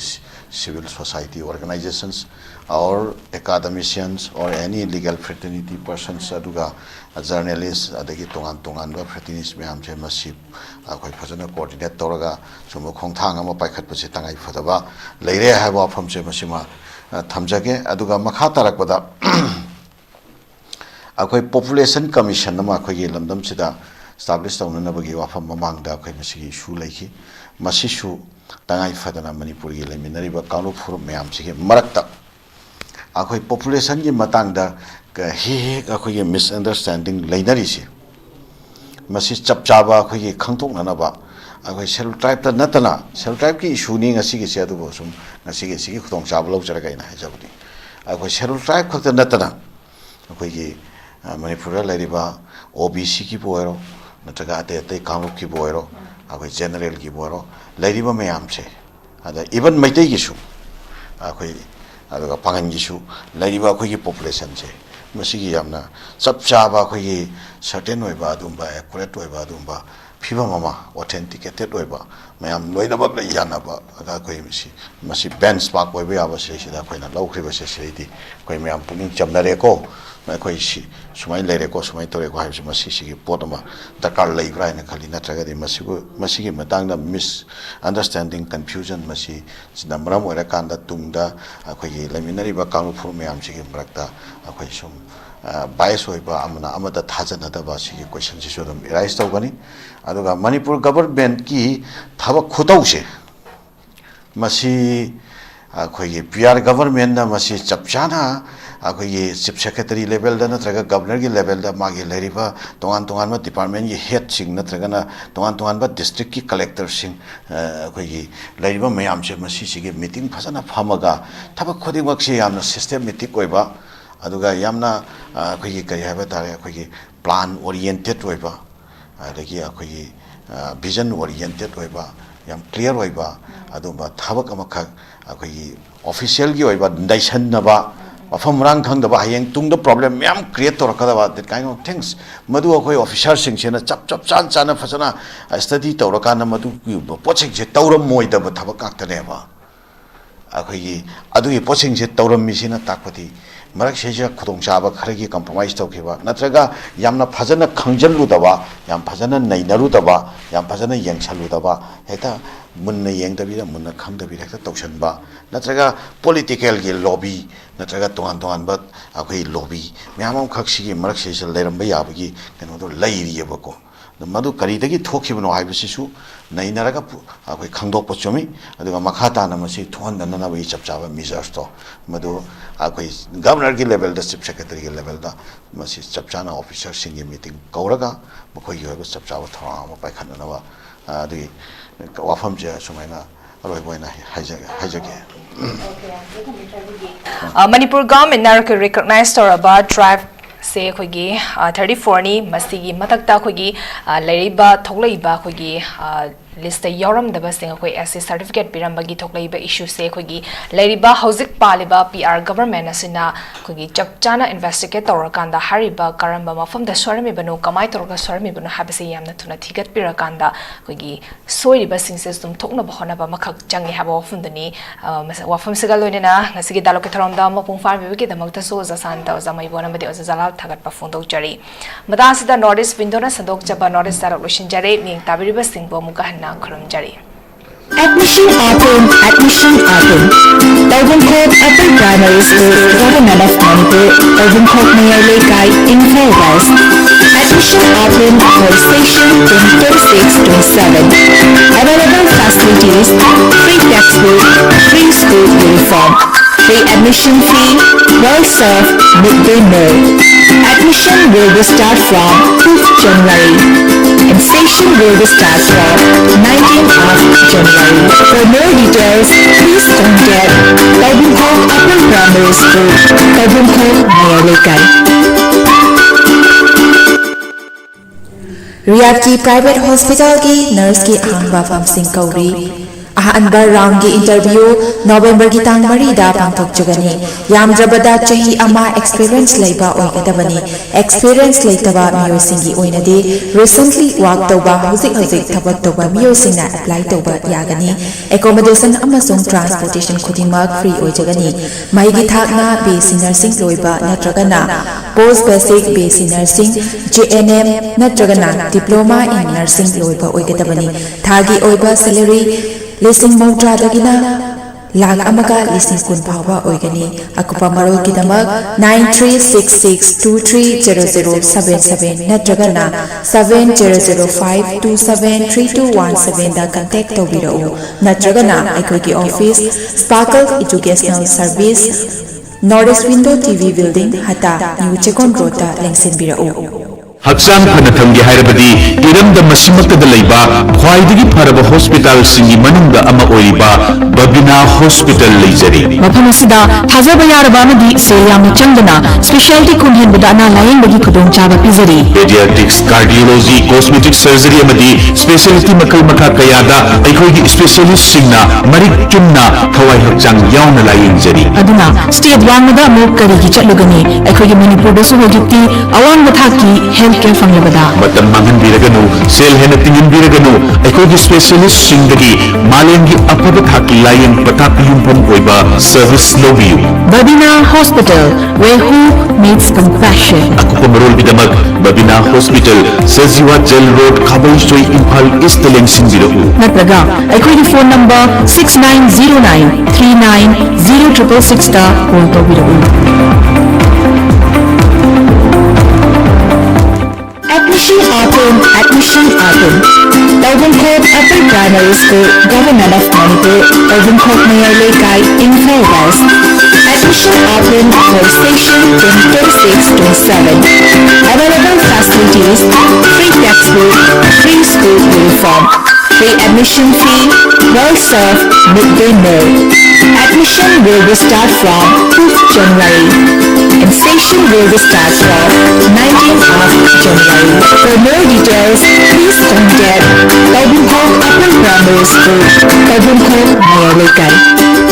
civil society organizations or academicians or any legal fraternity persons aduga journalists adagi tongan ba fraternities myam je masi akhoi phajana coordinate toraga sumo khongthang ama paikhat pase tangai phadaba leire haiba pham je masima thamjage aduga makha tarakpada akhoi population commission nama akhoi gi lamdam sida establish tawnanabagi wafam mamangda akhoi masi issue laiki masi issue तंगाई फदना मणिपुर की लेमिनरीबा कांगलु फुरुप ma'am सिगे मरक्ता अखोई population की मतंगदा हे अखोई misunderstanding लेनरीसी मसी चपचाबा अखोई खंगथोकननबा अखोई सेल ट्राइब ता नतना सेल ट्राइब की इशू नि ngasi ge se adubo sum ngasi ge sigi khutong chaba lau jara gaina hajabudi अखोई सेल ट्राइब खक्ता नतना अखोई की मणिपुर लेरिबा ओबीसी की बोयरो नत्रगा अते अते कांगलु की बोयरो अखोई जनरल की बोयरो लेरिबा मैम से अदा इवन मैतै गिसु अखोई अदुगा पांगन गिसु लेरिबा अखोई पॉपुलेशन से मसिगी यामना चपचाबा अखोई सर्टेन ओइबा अदुंबा एक्युरेट ओइबा अदुंबा फिबा मामा ऑथेंटिकेटेड ओइबा मैम लोइनबक लै यानाबा अगा अखोई मसी बेंचमार्क ओइबा याबा सेसिदा अखोइना लौख्रिबा सेसिदि अखोई मैम पुनिंग चमनरेको अखोई सुमाई लेरेको सुमाई तोरेको हाइबसे मसिसिगी पोटमा दरकार लैब्रा हैन खाली नत्रगदि मसिगी मतंगदा मिस अंडरस्टैंडिंग कंफ्यूजन मसि सिदा मरम ओइरा कांदा तुंगदा अखोई लेमिनरिबा कांगलु फुर मैम सिगी मरक्ता अखोई सुम बायस ओइबा अमना अमदा थाजनदबा सिगी क्वेश्चन सिसु दम राइज तौगनी अदुगा मणिपुर गवर्नमेंट की थबक खुतौसे मसि अखोई पीआर गवर्नमेंट ना मसि चपचाना अखोई चीफ सेक्रेटरी लेवल दा नत्रगा गवर्नर की लेवल दा मागी लेरिबा तोंगान तोंगान बा डिपार्टमेंट की हेड सिंग नत्रगना तोंगान तोंगान बा डिस्ट्रिक्ट की कलेक्टर सिंग अखोई लेरिबा मैम से मसि सिगे मीटिंग फजना फमगा थबक खोदिमक से यामना सिस्टमेटिक ओइबा अदुगा यामना अखोई करि हाबा तारे अखोई प्लान ओरिएंटेड ओइबा अदगी अखोई विजन ओरिएंटेड ओइबा yam clear oiba adumba thabak amakha akhoi official gi oiba nation naba mafam rang khang daba hayeng tung the problem yam create tor kada that kind of things madu akhoi officer sing chena chap chan chana phasana study tor kana madu poching je tauram moi daba thabak kak tane ba akhoi adu poching je tauram misina takpati marak sheja khudong chaba kharagi compromise tawkhiba natraga yamna phajana khangjallu daba yam phajana nainaru daba yam phajana yengchalu daba heta munna yengdabira munna khangdabira heta tawshanba natraga political gi lobby natraga tongan ba akhoi lobby myamam khaksigi marak sheja leramba yabagi keno do lairiyabako madu karidagi thokibano haibasisu nainaraga akhoi khangdokpa chomi aduga makhata na masi thohandana na bai chapchaba measures to madu akhoi governor gi level da chief secretary gi level da masi chapchana officer singi meeting kauraga makhoi yoga chapchaba thora ma paikhanna na ba adi wafam je sumaina aloi boina haijage Manipur government na recognize about drive se khogi 34 ni masigi matakta khogi leriba thoglaiba khogi list yoram daba sing khoi as certificate pirambagi thoglaiba issue se khogi leriba housik paliba PR government asina khogi chapchana investigate torakanda hariba karamba mafam da swarmi banu kamai torga swarmi banu habase yamna thuna thigat pirakanda khogi soiriba singses tum thokna bahona ba makhak changi haba wafundani wafam sigaloina ngasigi daloke tharamda mapung farbi ki damakta so za SHANTA za MEIBON amadi za JALAL thagat pa phondok jari madasida notice window na sandok jaba notice daro lushin jare ning tabiriba singbo muka na khurum jari Admission open. Louramle Upper Primary School, Government of Manipur, Louramle Mayale Kai in West. Admission open for session 2026-27. Available facilities: free textbook, free school uniform, free admission fee, well-served midday meal. Admission will start from 5th January, and session will start from 19th of January. For more details, please contact Louramle Upper Primary School, Louramle Mayale Kai. Riyadh Private Hospital की nurse की आंगवा फमसिंग कौरी अहनबा round की interview नवंबर की तांग मरीदा पांथोक जुगनी यामद्रबदा चही अमा experience लेबा ओइगदबनी experience लेतबा मियोसिंगी ओइनदे रिसेंटली वर्क तोबा हौजिक थबक तोबा मियोसिंगना अप्लाई तोबा यागनी एकोमोडेशन अमसुंग ट्रांसपोर्टेशन खुदिमक फ्री ओइजगनी माइगी थाकना बेसिक नर्सिंग लोइबा नत्रगना post basic basic nursing JNM नत्रगना डिप्लोमा इन नर्सिंग लोइबा ओइगदबनी थागी ओइबा सैलरी लिसिंग मौद्रा दगिना लाख अमगा लिसिंग कुन फावा ओइगनी अकुपा मरोल की दमक 9366230077 नत्रगना 7005273217 दा कांटेक्ट तौबिरओ नत्रगना अखोई की office sparkle educational service north window TV building हता न्यू चेकोन रोड दा लेंसिन बिरओ हक्सांग फन थंगे हायरबदी इरमद मसिमक्तद लैबा ख्वाइदगी फरब हॉस्पिटल सिंगी मनुंग अमा ओइबा बबिना हॉस्पिटल लेजरी मफम असिदा थाजबा यारबा मदी सेयाम चंगना स्पेशलिटी कुनहेन बदाना लायन बगी खुदों चाबा पिजरी पेडियाट्रिक्स कार्डियोलॉजी कॉस्मेटिक सर्जरी अमदी स्पेशलिटी मकल मखा कयादा अखोइगी स्पेशलिस्ट सिंगना मरिक चुमना थवाई हक्सांग यावना लायंजरी अदुना स्टेट वांगदा मो करिगी चलुगनी अखोइगी मणिपुर दसु होजिक्ति अवांग मथाकी हेल्थ फंगलबदा मतम मंगन बिरगनु सेल हेन तिंगन बिरगनु अखोइगी स्पेशलिस्ट सिंगदगी मालेंगी अपद थाकी लायन पताक युमफम ओइबा सर्विस लोबियु Babina hospital where hope meets compassion अकुप मरोल बिदमक Babina hospital Sajiwa jail road खाबई सोई इंफाल ईस्ट लेंसिंग बिरउ नत्रगा अखोइगी फोन नंबर 6909390666 दा कॉल तौबिरउ Admission open. Louramle Upper Primary School, Government of Manipur, Louramle Mayale Kai in West. Admission open for session 2026-27. Available facilities: free textbook, free school uniform, Free admission fee, well-served midday meal. Admission will be start from 5th January. And session will be start from 19th of January. For more details, please contact PHAOMEI Upper Primary School, PHAOMEI Mayalekan.